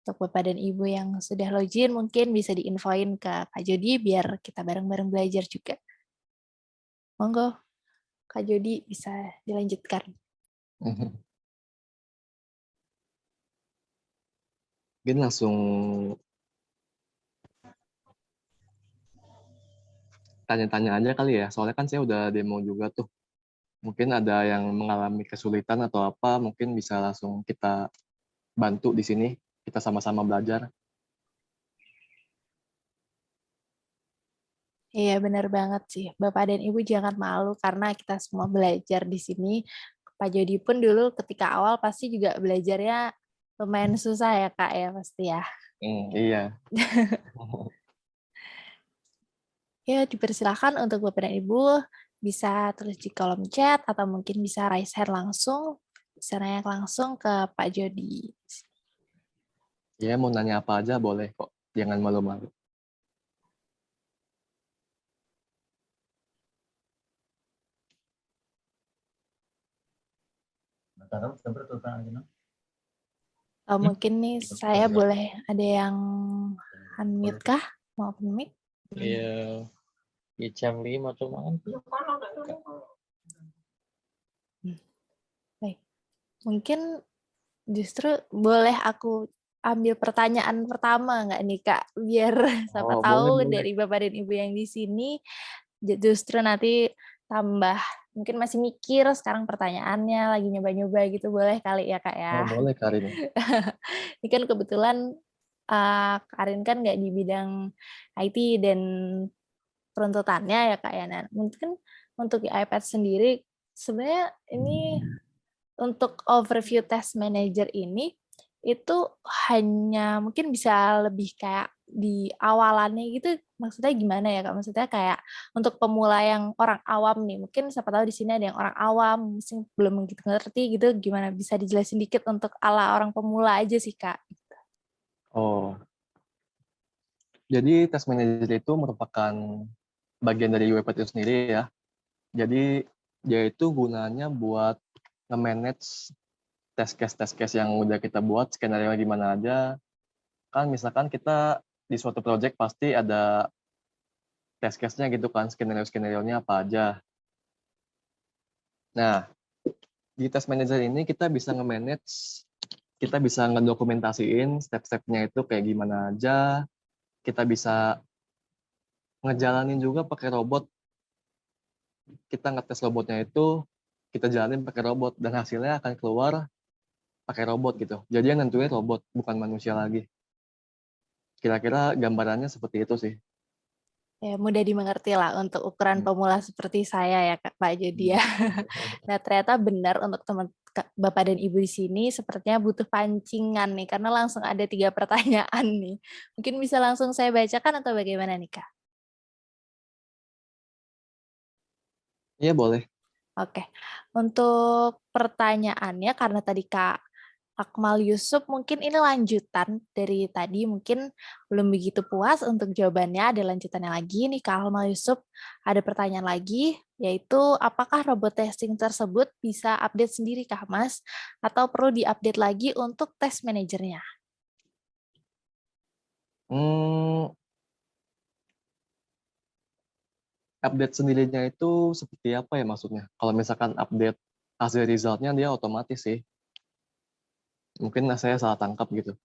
S1: Untuk Bapak dan Ibu yang sudah login mungkin bisa diinfoin ke Kak Jody biar kita bareng-bareng belajar juga. Monggo, Kak Jody bisa dilanjutkan.
S3: Mungkin langsung tanya-tanya aja kali ya, soalnya kan saya udah demo juga tuh. Mungkin ada yang mengalami kesulitan atau apa, mungkin bisa langsung kita bantu di sini, kita sama-sama belajar.
S1: Iya, benar banget sih. Bapak dan Ibu jangan malu karena kita semua belajar di sini. Pak Jody pun dulu ketika awal pasti juga belajarnya lumayan susah ya Kak ya pasti ya.
S3: Iya.
S1: Ya, dipersilakan untuk Bapak dan Ibu bisa tulis di kolom chat atau mungkin bisa raise hand langsung, bisa nanya langsung ke Pak Jody.
S3: Ya mau nanya apa aja boleh kok, jangan malu-malu.
S1: Atau mungkin nih saya boleh ada yang unmute kah? Mau open mic?
S4: Iya, di jam 5 cuman.
S1: Baik. Mungkin justru boleh aku ambil pertanyaan pertama nggak nih Kak? Biar siapa tahu
S3: Boleh.
S1: dari Bapak dan Ibu yang di sini justru nanti tambah mungkin masih mikir sekarang pertanyaannya lagi nyoba-nyoba gitu boleh kali ya Kak ya.
S3: Boleh Karin.
S1: Ini kan kebetulan Karin kan nggak di bidang IT dan peruntutannya ya Kak ya. Nah, mungkin untuk di iPad sendiri sebenarnya ini untuk overview test manager ini itu hanya mungkin bisa lebih kayak di awalannya gitu maksudnya gimana ya Kak? Maksudnya kayak untuk pemula yang orang awam nih, mungkin siapa tahu di sini ada yang orang awam, mungkin belum gitu ngerti gitu, gimana bisa dijelasin dikit untuk ala orang pemula aja sih Kak?
S3: Oh, jadi test manager itu merupakan bagian dari UiPath itu sendiri ya. Jadi dia itu gunanya buat nge-manage test case yang udah kita buat, skenario gimana aja. Kan misalkan kita di suatu project pasti ada test case-nya gitu kan, skenario-skenario-nya apa aja. Nah, di Task Manager ini kita bisa nge-manage, kita bisa ngedokumentasiin step-stepnya itu kayak gimana aja, kita bisa ngejalanin juga pakai robot. Kita ngetes robotnya itu, kita jalanin pakai robot, dan hasilnya akan keluar pakai robot gitu. Jadi yang nentuin robot, bukan manusia lagi. Kira-kira gambarannya seperti itu sih.
S1: Ya, mudah dimengerti lah untuk ukuran pemula seperti saya ya Pak Jody ya. Nah, ternyata benar untuk Bapak dan Ibu di sini sepertinya butuh pancingan nih, karena langsung ada 3 pertanyaan nih. Mungkin bisa langsung saya bacakan atau bagaimana nih Kak?
S3: Iya boleh.
S1: Oke, untuk pertanyaannya karena tadi Kak Akmal Yusuf mungkin ini lanjutan dari tadi, mungkin belum begitu puas untuk jawabannya, ada lanjutannya lagi nih Kak Akmal Yusuf. Ada pertanyaan lagi, yaitu apakah robot testing tersebut bisa update sendiri Kak Mas, atau perlu diupdate lagi untuk test manajernya?
S3: Update sendirinya itu seperti apa ya maksudnya? Kalau misalkan update hasil result-nya dia otomatis sih. Mungkin saya salah tangkap gitu.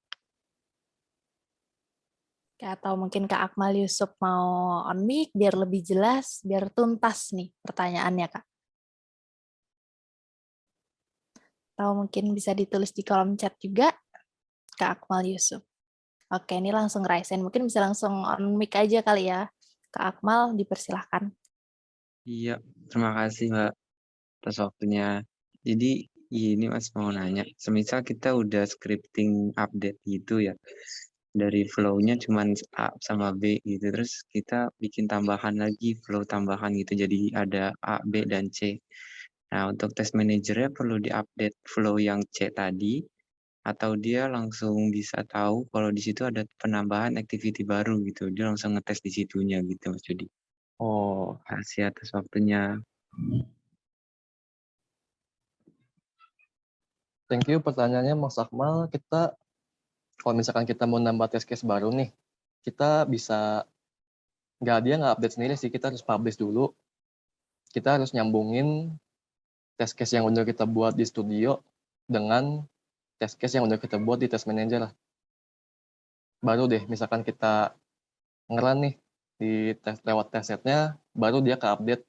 S1: Atau mungkin Kak Akmal Yusuf mau on mic biar lebih jelas, biar tuntas nih pertanyaannya Kak. Atau mungkin bisa ditulis di kolom chat juga, Kak Akmal Yusuf. Oke, ini langsung raise hand. Mungkin bisa langsung on mic aja kali ya. Kak Akmal, dipersilahkan.
S5: Iya, terima kasih Mbak atas waktunya. Jadi ini Mas mau nanya, semisal kita udah scripting update gitu ya, dari flow-nya cuman A sama B gitu, terus kita bikin tambahan lagi, flow tambahan gitu, jadi ada A, B, dan C. Nah, untuk test manajernya perlu diupdate flow yang C tadi, atau dia langsung bisa tahu kalau di situ ada penambahan activity baru gitu, dia langsung ngetes di situnya gitu Mas Jody.
S3: Oh,
S5: Kasih atas waktunya.
S3: thank you pertanyaannya Mas Akmal. Kalau misalkan kita mau nambah test case baru nih, kita bisa, dia nggak update sendiri sih, kita harus publish dulu. Kita harus nyambungin test case yang udah kita buat di studio dengan test case yang udah kita buat di test manager. Baru deh, misalkan kita nge-run nih di lewat test setnya, baru dia ke-update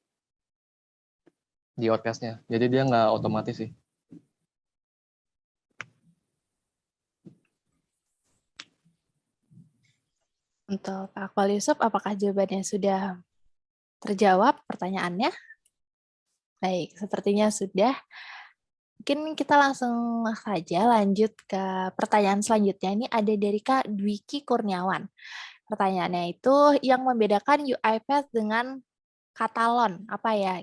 S3: di orkesnya. Jadi dia nggak otomatis sih.
S1: Untuk Kak Akmal Yusuf, apakah jawabannya sudah terjawab pertanyaannya? Baik, sepertinya sudah. Mungkin kita langsung saja lanjut ke pertanyaan selanjutnya. Ini ada dari Kak Dwiki Kurniawan. Pertanyaannya itu, yang membedakan UiPath dengan Katalon, apa ya?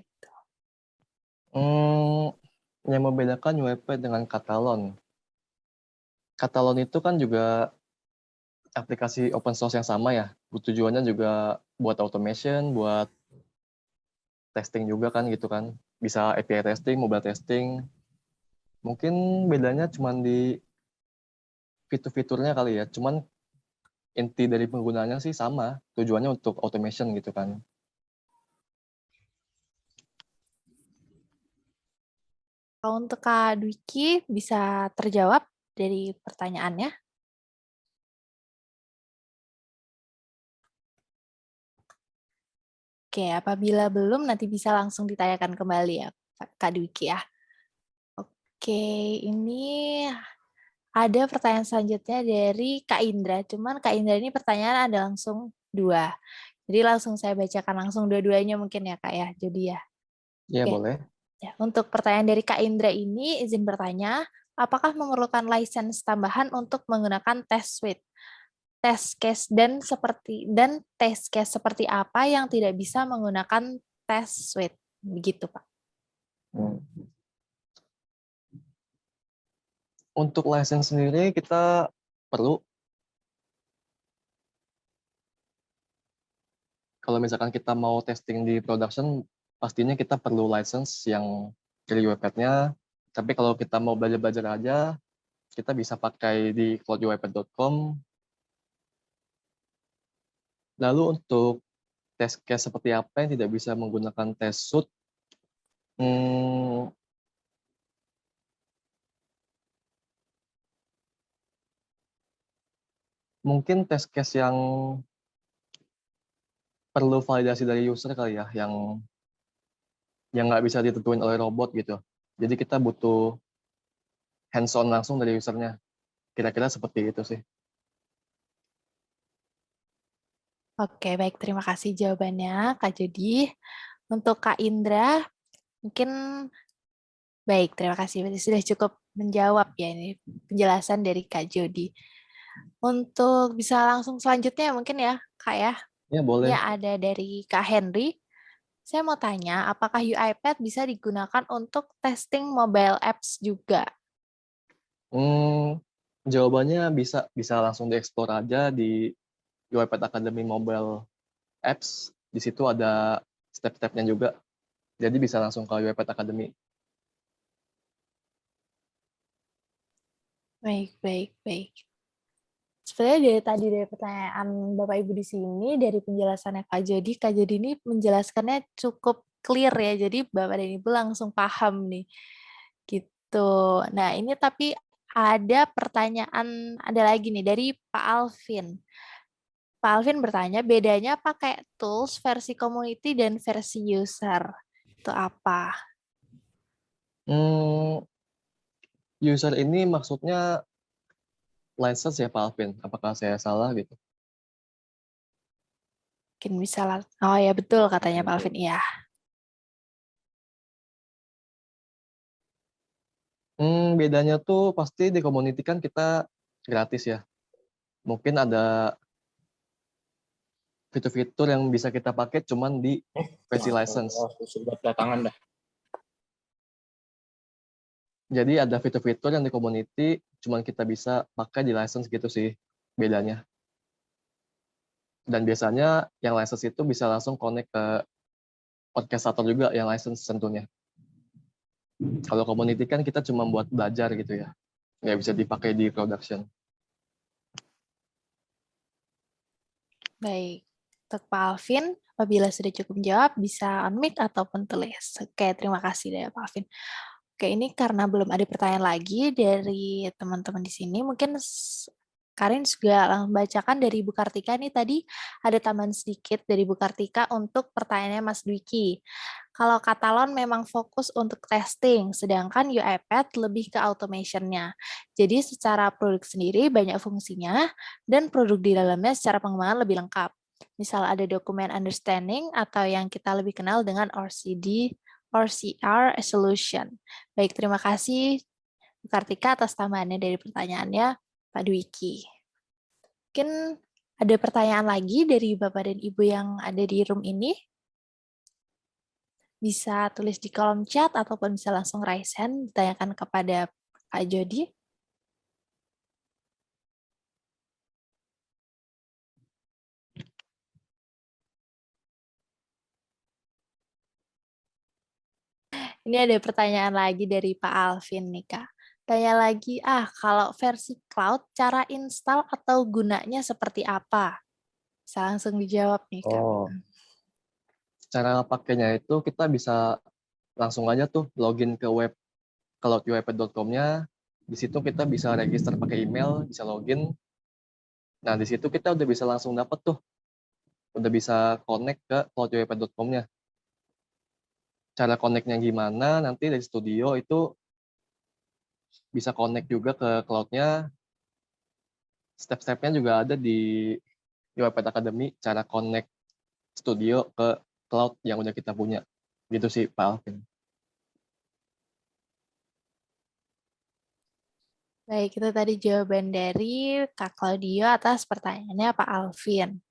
S3: Yang membedakan UiPath dengan Katalon. Katalon itu kan juga aplikasi open source yang sama ya. Tujuannya juga buat automation, buat testing juga kan gitu kan. Bisa API testing, mobile testing. Mungkin bedanya cuma di fitur-fiturnya kali ya. Cuman inti dari penggunaannya sih sama. Tujuannya untuk automation gitu kan.
S1: Kalau untuk Kak Dwiki, bisa terjawab dari pertanyaannya? Oke, apabila belum, nanti bisa langsung ditanyakan kembali ya, Kak Dwiki ya. Oke, ini ada pertanyaan selanjutnya dari Kak Indra. Cuman Kak Indra ini pertanyaan ada langsung 2. Jadi langsung saya bacakan langsung dua-duanya mungkin ya Kak ya. Jadi ya.
S3: Iya
S1: Oke.
S3: boleh.
S1: Ya, untuk pertanyaan dari Kak Indra ini, izin bertanya, apakah memerlukan license tambahan untuk menggunakan test suite? Test case dan test case seperti apa yang tidak bisa menggunakan test suite? Begitu, Pak.
S3: Untuk license sendiri kita perlu. Kalau misalkan kita mau testing di production, pastinya kita perlu license yang dari UiPath-nya. Tapi kalau kita mau belajar-belajar aja, kita bisa pakai di clouduipath.com. Lalu untuk test case seperti apa yang tidak bisa menggunakan test suite? Hmm, mungkin test case yang perlu validasi dari user kali ya, yang nggak bisa ditentuin oleh robot gitu. Jadi kita butuh hands-on langsung dari usernya. Kira-kira seperti itu sih.
S1: Oke, baik. Terima kasih jawabannya, Kak Jody. Untuk Kak Indra, mungkin baik. Terima kasih. Berarti sudah cukup menjawab ya ini penjelasan dari Kak Jody. Untuk bisa langsung selanjutnya mungkin ya, Kak ya.
S3: Ya,
S1: Ini
S3: boleh.
S1: ada dari Kak Henry. Saya mau tanya, apakah UiPath bisa digunakan untuk testing mobile apps juga?
S3: Jawabannya bisa langsung dieksplor aja di UiPath Academy Mobile Apps. Di situ ada step-stepnya juga. Jadi bisa langsung ke UiPath Academy.
S1: Baik, baik, baik. Sebenarnya dari pertanyaan Bapak Ibu di sini, dari penjelasannya Kak Jody ini menjelaskannya cukup clear ya. Jadi Bapak dan Ibu langsung paham nih. Gitu. Nah, ini tapi ada pertanyaan, ada lagi nih dari Pak Alvin. Pak Alvin bertanya, bedanya pakai tools versi community dan versi user. Itu apa?
S3: User ini maksudnya license ya Pak Alvin? Apakah saya salah gitu?
S1: Mungkin bisa lah. Oh ya betul katanya Pak Alvin. Iya.
S3: Bedanya tuh pasti di community kan kita gratis ya. Mungkin ada fitur-fitur yang bisa kita pakai cuman di versi license.
S4: Buat datangan dah.
S3: Jadi ada fitur-fitur yang di community cuman kita bisa pakai di license gitu sih bedanya. Dan biasanya yang license itu bisa langsung connect ke orchestrator juga yang license tentunya. Kalau community kan kita cuma buat belajar gitu ya. Nggak bisa dipakai di production.
S1: Baik. Untuk Pak Alvin, apabila sudah cukup menjawab, bisa on-mic ataupun tulis. Oke, terima kasih dari Pak Alvin. Oke, ini karena belum ada pertanyaan lagi dari teman-teman di sini, mungkin Karin juga langsung bacakan dari Bu Kartika. Ini tadi ada tambahan sedikit dari Bu Kartika untuk pertanyaannya Mas Dwiki. Kalau Katalon memang fokus untuk testing, sedangkan UiPath lebih ke automation-nya. Jadi secara produk sendiri banyak fungsinya, dan produk di dalamnya secara pengembangan lebih lengkap. Misal ada dokumen understanding atau yang kita lebih kenal dengan ORCD, ORCR solution. Baik, terima kasih Bu Kartika atas tambahannya dari pertanyaannya Pak Dwiki. Mungkin ada pertanyaan lagi dari Bapak dan Ibu yang ada di room ini. Bisa tulis di kolom chat ataupun bisa langsung raise hand, ditanyakan kepada Pak Jody. Ini ada pertanyaan lagi dari Pak Alvin nih, Kak. Tanya lagi, kalau versi cloud, cara install atau gunanya seperti apa? Bisa langsung dijawab nih, Kak.
S3: Cara pakainya itu kita bisa langsung aja tuh login ke web cloud.uipath.com-nya. Di situ kita bisa register pakai email, bisa login. Nah, di situ kita udah bisa langsung dapat tuh. Udah bisa connect ke cloud.uipath.com-nya. Cara connect-nya gimana, nanti dari studio itu bisa connect juga ke cloud-nya. Step-stepnya juga ada di UiPath Academy, cara connect studio ke cloud yang udah kita punya. Gitu sih, Pak Alvin.
S1: Baik, itu tadi jawaban dari Kak Claudio atas pertanyaannya Pak Alvin.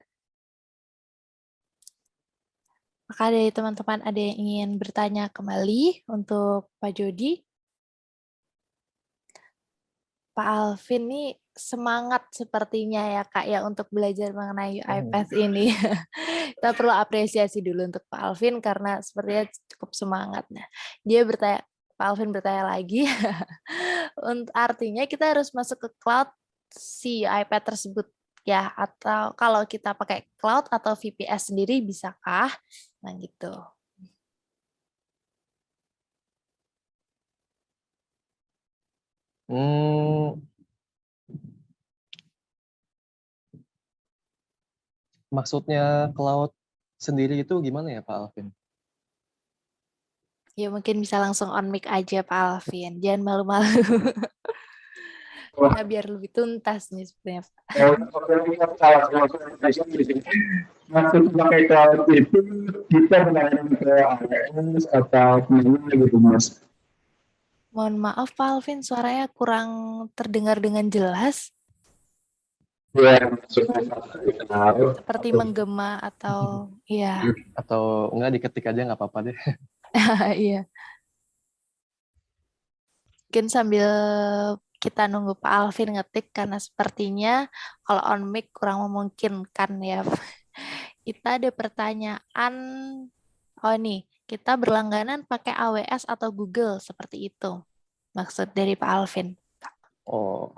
S1: Maka dari teman-teman ada yang ingin bertanya kembali untuk Pak Jody. Pak Alvin nih semangat sepertinya ya Kak ya untuk belajar mengenai UiPath ini. Kita perlu apresiasi dulu untuk Pak Alvin karena sepertinya cukup semangat. Nah, dia bertanya, Pak Alvin bertanya lagi, artinya kita harus masuk ke cloud si UiPath tersebut ya, atau kalau kita pakai cloud atau VPS sendiri bisakah? Nah, gitu.
S3: Hmm, maksudnya cloud sendiri itu gimana ya Pak Alvin?
S1: Ya, mungkin bisa langsung on mic aja Pak Alvin. Jangan malu-malu. Ya, biar lebih tuntas nih sebenarnya.
S6: Maksud pakai cloud itu kita menanyakan ke AWS atau kemana gitu Mas?
S1: Mohon maaf Pak Alvin, suaranya kurang terdengar dengan jelas,
S6: Ya, maksudnya cloud
S1: seperti
S6: atau
S1: menggema atau ya,
S3: Atau enggak diketik aja nggak apa-apa deh.
S1: iya. Mungkin sambil kita nunggu Pak Alvin ngetik karena sepertinya kalau on mic kurang memungkinkan ya. Kita ada pertanyaan, oh nih, kita berlangganan pakai AWS atau Google seperti itu. Maksud dari Pak Alvin.
S3: Oh,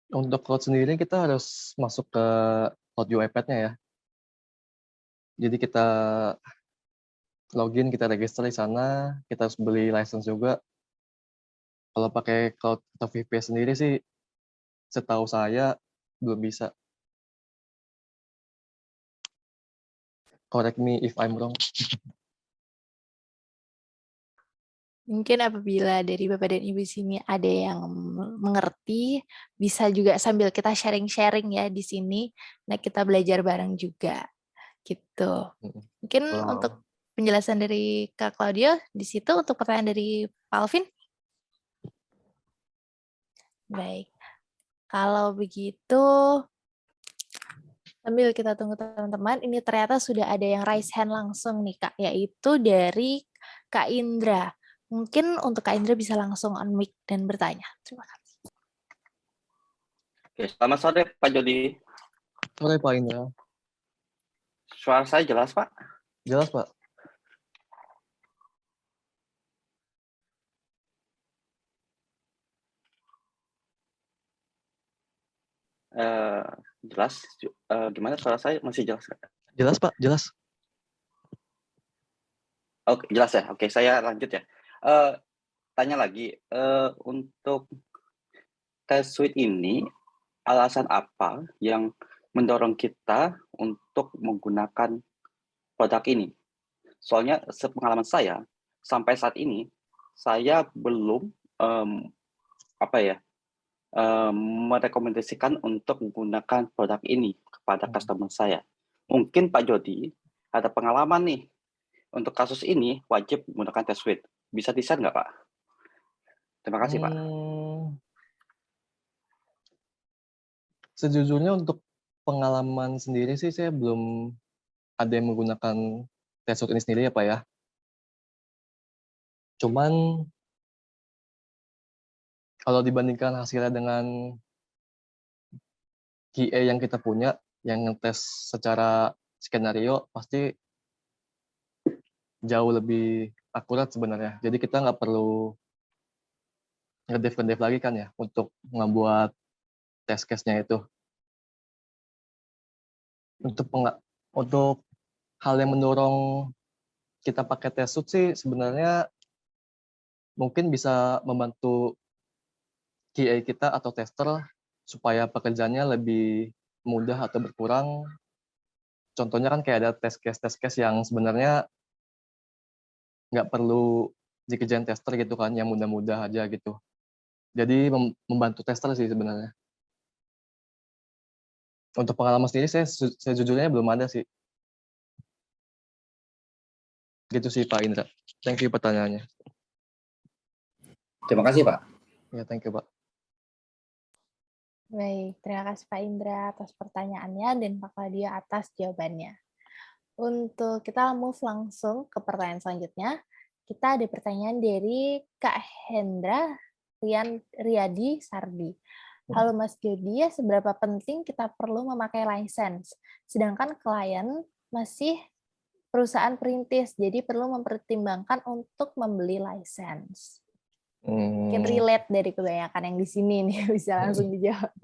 S3: untuk cloud sendiri kita harus masuk ke cloud UiPath-nya ya. Jadi kita login, kita register di sana, kita harus beli license juga. Kalau pakai cloud atau VPS sendiri sih, setahu saya belum bisa. Correct me if I'm wrong.
S1: Mungkin apabila dari Bapak dan Ibu sini ada yang mengerti, bisa juga sambil kita sharing-sharing ya di sini. Nah, kita belajar bareng juga. Gitu. Mungkin untuk penjelasan dari Kak Claudio di situ untuk pertanyaan dari Pak Alvin. Baik. Kalau begitu, sambil kita tunggu teman-teman, ini ternyata sudah ada yang raise hand langsung nih Kak, yaitu dari Kak Indra. Mungkin untuk Kak Indra bisa langsung on-mic dan bertanya. Terima kasih.
S7: Oke, selamat sore Pak Jody.
S3: Sore Pak Indra.
S7: Suara saya jelas Pak?
S3: Jelas Pak?
S7: Jelas. Gimana suara saya masih jelas?
S3: Jelas Pak, jelas.
S7: Oke, jelas ya. Oke, saya lanjut ya. Tanya lagi, untuk Test Suite ini, alasan apa yang mendorong kita untuk menggunakan produk ini? Soalnya sepengalaman saya, sampai saat ini, saya belum merekomendasikan untuk menggunakan produk ini kepada customer saya. Mungkin Pak Jody ada pengalaman nih, untuk kasus ini wajib menggunakan Test Suite. Bisa di-share nggak Pak? Terima kasih Pak.
S3: Sejujurnya untuk pengalaman sendiri sih saya belum ada yang menggunakan Test Suite ini sendiri ya Pak ya. Cuman kalau dibandingkan hasilnya dengan QA yang kita punya, yang ngetes secara skenario, pasti jauh lebih akurat sebenarnya. Jadi kita nggak perlu ngedev lagi kan ya, untuk membuat test case-nya itu. Untuk hal yang mendorong kita pakai test suite sih sebenarnya mungkin bisa membantu QA kita atau tester supaya pekerjaannya lebih mudah atau berkurang. Contohnya kan kayak ada test case yang sebenarnya nggak perlu dikerjain tester gitu kan, yang mudah-mudah aja gitu. Jadi membantu tester sih sebenarnya. Untuk pengalaman sendiri saya sejujurnya belum ada sih. Gitu sih Pak Indra. Thank you pertanyaannya.
S7: Terima kasih Pak.
S3: Ya, thank you Pak.
S1: Baik, terima kasih Pak Indra atas pertanyaannya dan Pak Claudio atas jawabannya. Untuk kita move langsung ke pertanyaan selanjutnya, kita ada pertanyaan dari Kak Hendra Riyadi Sardi. Halo Mas Jody, seberapa penting kita perlu memakai license? Sedangkan klien masih perusahaan perintis, jadi perlu mempertimbangkan untuk membeli license. Mungkin
S3: Hmm,
S1: relate dari kebanyakan yang di sini nih, bisa langsung dijawab.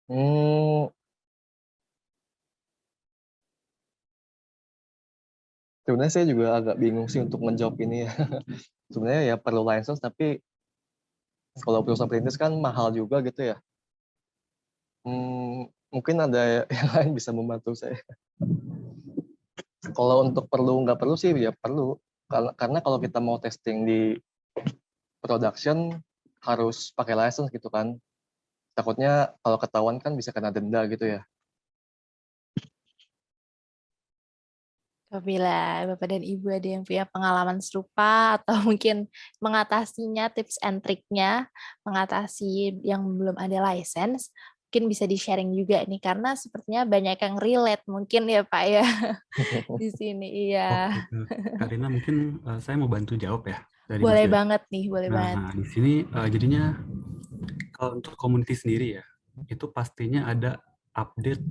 S3: hmm, sebenarnya saya juga agak bingung sih untuk menjawab ini ya. Sebenarnya ya perlu license, tapi kalau perusahaan perintis kan mahal juga gitu ya. Mungkin ada yang lain bisa membantu saya. Kalau untuk perlu nggak perlu sih ya perlu. Karena kalau kita mau testing di production harus pakai license gitu kan. Takutnya kalau ketahuan kan bisa kena denda gitu ya.
S1: Apabila Bapak dan Ibu ada yang punya pengalaman serupa atau mungkin mengatasinya, tips and triknya, mengatasi yang belum ada license, mungkin bisa di-sharing juga nih, karena sepertinya banyak yang relate mungkin ya Pak ya, di sini. Iya,
S8: Oke, Kak Rina, mungkin saya mau bantu jawab ya dari Mas
S1: boleh
S8: Jody.
S1: banget nih, boleh banget.
S8: Nah, di sini jadinya kalau untuk community sendiri ya, itu pastinya ada update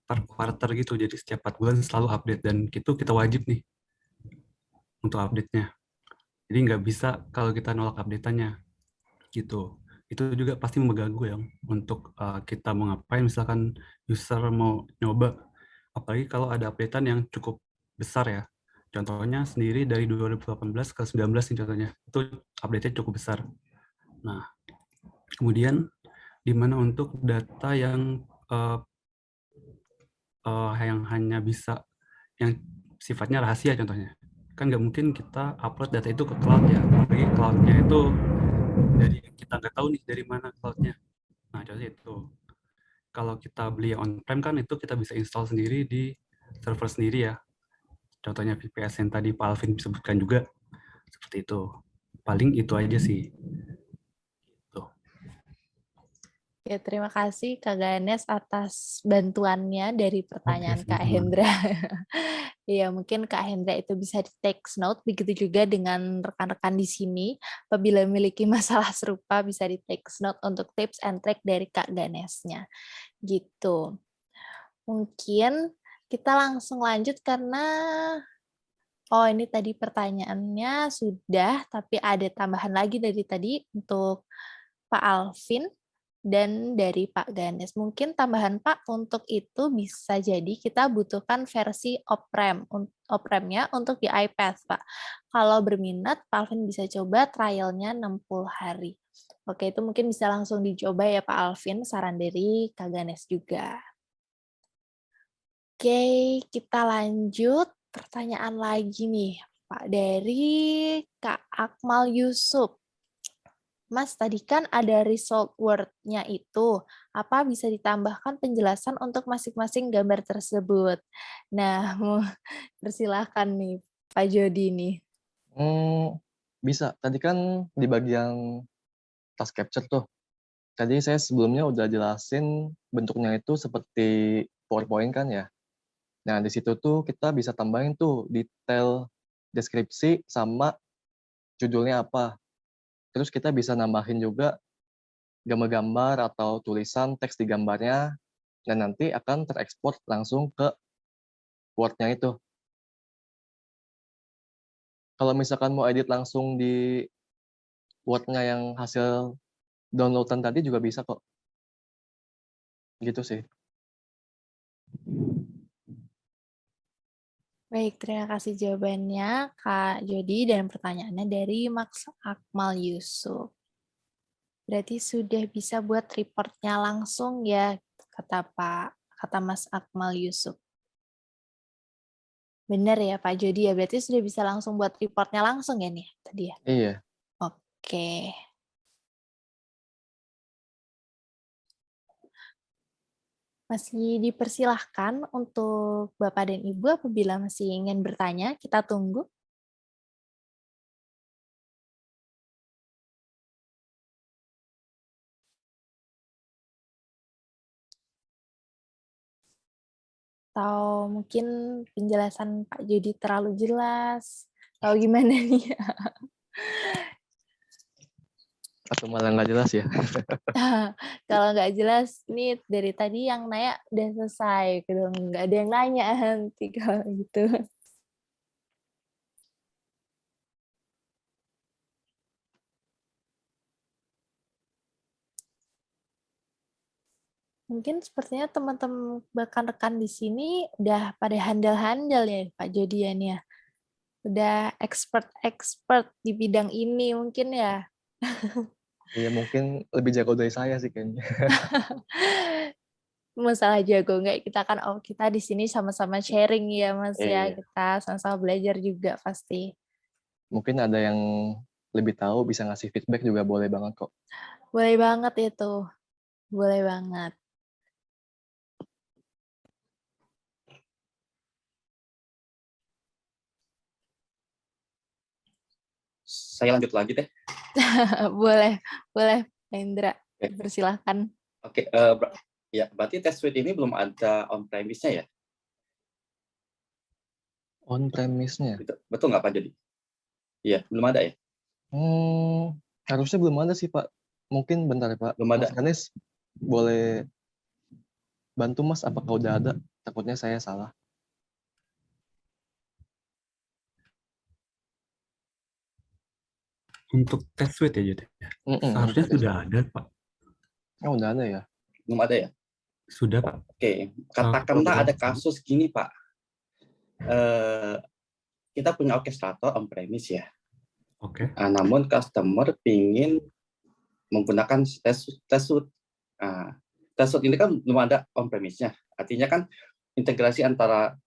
S8: per quarter gitu. Jadi setiap 4 bulan selalu update dan itu kita wajib nih untuk update-nya. Jadi nggak bisa kalau kita nolak update-nya gitu. Itu juga pasti mengganggu ya untuk kita mau ngapain, misalkan user mau nyoba. Apalagi kalau ada update-an yang cukup besar ya. Contohnya sendiri dari 2018 ke 19 nih contohnya. Itu update-nya cukup besar. Nah, kemudian di mana untuk data yang hanya bisa yang sifatnya rahasia contohnya. Kan nggak mungkin kita upload data itu ke cloud ya. Apalagi cloud-nya itu dari kita nggak tahu nih dari mana cloud-nya. Nah, contohnya itu. Kalau kita beli on-prem kan itu kita bisa install sendiri di server sendiri ya. Contohnya VPS yang tadi Pak Alvin sebutkan juga seperti itu. Paling itu aja sih. Tuh.
S1: Ya, terima kasih Kak Ganes atas bantuannya dari pertanyaan Kak
S8: sama-sama.
S1: Hendra. Ya, mungkin Kak Hendra itu bisa di take note, begitu juga dengan rekan-rekan di sini. Apabila memiliki masalah serupa, bisa di take note untuk tips and trick dari Kak Ganesnya. Gitu. Mungkin kita langsung lanjut karena, oh ini tadi pertanyaannya sudah, tapi ada tambahan lagi dari tadi untuk Pak Alvin dan dari Pak Ganes. Mungkin tambahan Pak untuk itu bisa jadi kita butuhkan versi opremnya untuk di iPad Pak. Kalau berminat, Pak Alvin bisa coba trialnya 60 hari. Oke, itu mungkin bisa langsung dicoba ya Pak Alvin, saran dari Kak Ganes juga. Oke, kita lanjut. Pertanyaan lagi nih, Pak, dari Kak Akmal Yusuf. Mas, tadi kan ada result word-nya itu. Apa bisa ditambahkan penjelasan untuk masing-masing gambar tersebut? Nah, persilahkan nih, Pak Jody nih.
S3: Bisa. Tadi kan di bagian task capture tuh. Tadi saya sebelumnya udah jelasin bentuknya itu seperti PowerPoint kan ya. Nah, di situ tuh kita bisa tambahin tuh detail deskripsi sama judulnya apa. Terus kita bisa nambahin juga gambar-gambar atau tulisan teks di gambarnya, dan nanti akan terekspor langsung ke Word-nya itu. Kalau misalkan mau edit langsung di Word-nya yang hasil downloadan tadi juga bisa kok. Gitu sih.
S1: Baik, terima kasih jawabannya Kak Jody dan pertanyaannya dari Max Akmal Yusuf. Berarti sudah bisa buat reportnya langsung ya, kata Mas Akmal Yusuf. Benar ya Pak Jody ya, berarti sudah bisa langsung buat reportnya langsung ya nih tadi ya?
S3: Iya.
S1: Oke. Masih dipersilahkan untuk Bapak dan Ibu apabila masih ingin bertanya, kita tunggu. Atau mungkin penjelasan Pak Jody terlalu jelas, atau gimana nih?
S3: Atau malah nggak jelas ya.
S1: Kalau nggak jelas, nih dari tadi yang nanya udah selesai, gitu. Nggak ada yang nanya nanti kalau gitu. Mungkin sepertinya teman-teman rekan-rekan di sini udah pada handal-handal ya Pak Jodian ya. Udah expert-expert di bidang ini mungkin ya.
S3: Iya, mungkin lebih jago dari saya sih kayaknya.
S1: Masalah jago nggak, kita kan kita di sini sama-sama sharing ya Mas ya.
S3: Iya.
S1: Kita sama-sama belajar juga pasti.
S3: Mungkin ada yang lebih tahu bisa ngasih feedback juga boleh banget kok.
S1: Boleh banget itu. Boleh banget.
S7: Saya lanjut lagi deh.
S1: Boleh, boleh Pak Indra.
S7: Oke.
S1: Persilahkan.
S7: Oke, ya berarti test suite ini belum ada on premise-nya ya?
S3: On premise-nya?
S7: Betul nggak Pak Jody? Iya, belum ada ya?
S3: Harusnya belum ada sih Pak. Mungkin bentar ya Pak.
S7: Belum ada.
S3: Mas Ganes boleh bantu Mas, apakah udah ada? Takutnya saya salah.
S8: Untuk test suite ya, Jod? Seharusnya
S3: untuk
S8: sudah ada, Pak.
S3: Oh, udah ada ya?
S7: Belum ada ya?
S8: Sudah, Pak.
S7: Oke, katakanlah ada kasus gini Pak. Kita punya orkestrator on premise ya.
S8: Oke.
S7: Namun customer ingin menggunakan test suite. Test suite ini kan belum ada on premise-nya. Artinya kan integrasi antara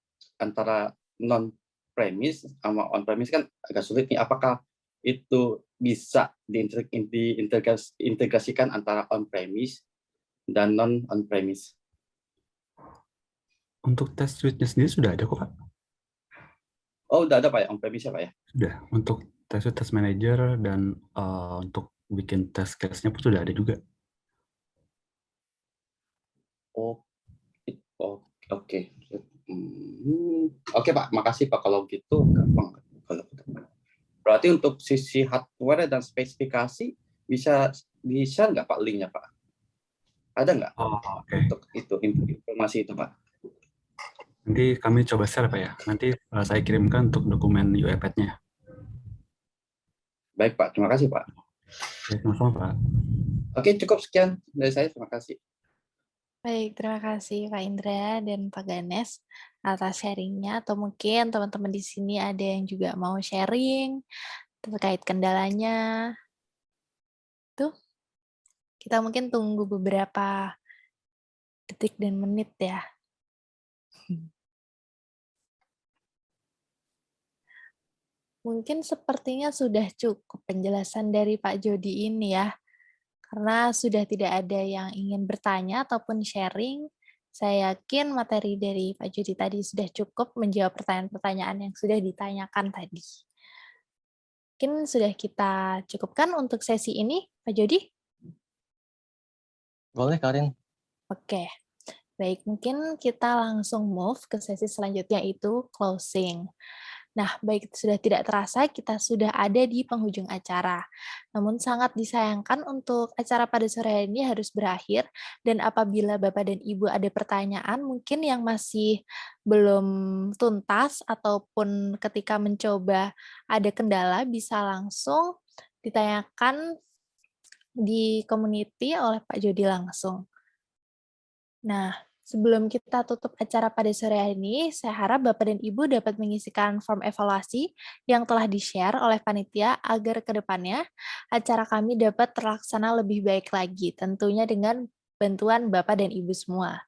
S7: non premise sama on premise kan agak sulit nih. Apakah itu bisa diintegrasikan antara on premise dan non on premise?
S8: Untuk test suite-nya sendiri sudah ada kok, Pak.
S7: Oh, udah ada Pak ya, on premise ya Pak ya?
S8: Sudah. Untuk test suite, test manager, dan untuk bikin test case-nya pun sudah ada juga.
S7: Oke. Oke Pak, makasih Pak kalau gitu gampang. Berarti untuk sisi hardware dan spesifikasi bisa di-share nggak Pak linknya Pak? Ada nggak? Untuk itu informasi itu Pak?
S8: Nanti kami coba share Pak ya. Nanti saya kirimkan untuk dokumen UiPath-nya.
S7: Baik Pak, terima kasih Pak.
S8: Oke, sama-sama Pak.
S7: Oke, cukup sekian dari saya. Terima kasih.
S1: Baik, terima kasih Pak Indra dan Pak Ganes atas sharingnya. Atau mungkin teman-teman di sini ada yang juga mau sharing terkait kendalanya. Tuh, kita mungkin tunggu beberapa detik dan menit ya. Mungkin sepertinya sudah cukup penjelasan dari Pak Jody ini ya. Karena sudah tidak ada yang ingin bertanya ataupun sharing, saya yakin materi dari Pak Jody tadi sudah cukup menjawab pertanyaan-pertanyaan yang sudah ditanyakan tadi. Mungkin sudah kita cukupkan untuk sesi ini, Pak Jody?
S3: Boleh, Karin.
S1: Oke, baik. Mungkin kita langsung move ke sesi selanjutnya, itu closing. Nah, baik, sudah tidak terasa kita sudah ada di penghujung acara. Namun sangat disayangkan untuk acara pada sore hari ini harus berakhir, dan apabila Bapak dan Ibu ada pertanyaan mungkin yang masih belum tuntas ataupun ketika mencoba ada kendala, bisa langsung ditanyakan di community oleh Pak Jody langsung. Nah, sebelum kita tutup acara pada sore hari ini, saya harap Bapak dan Ibu dapat mengisikan form evaluasi yang telah di-share oleh panitia agar ke depannya acara kami dapat terlaksana lebih baik lagi, tentunya dengan bantuan Bapak dan Ibu semua.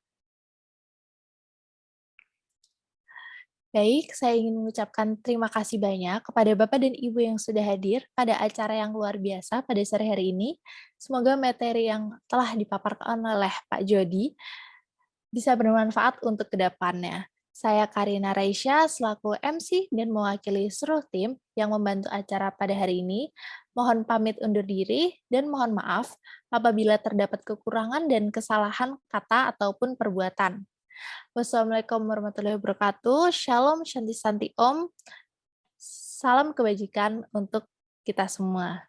S1: Baik, saya ingin mengucapkan terima kasih banyak kepada Bapak dan Ibu yang sudah hadir pada acara yang luar biasa pada sore hari ini. Semoga materi yang telah dipaparkan oleh Pak Jody bisa bermanfaat untuk kedepannya. Saya Karina Raisya selaku MC dan mewakili seluruh tim yang membantu acara pada hari ini. Mohon pamit undur diri dan mohon maaf apabila terdapat kekurangan dan kesalahan kata ataupun perbuatan. Wassalamualaikum warahmatullahi wabarakatuh. Shalom, Shanti Santi Om. Salam kebajikan untuk kita semua.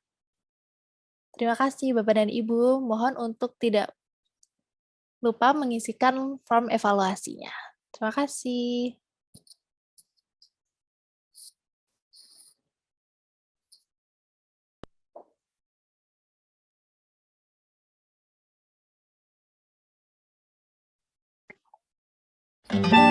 S1: Terima kasih Bapak dan Ibu. Mohon untuk tidak lupa mengisikan form evaluasinya. Terima kasih. Thank you.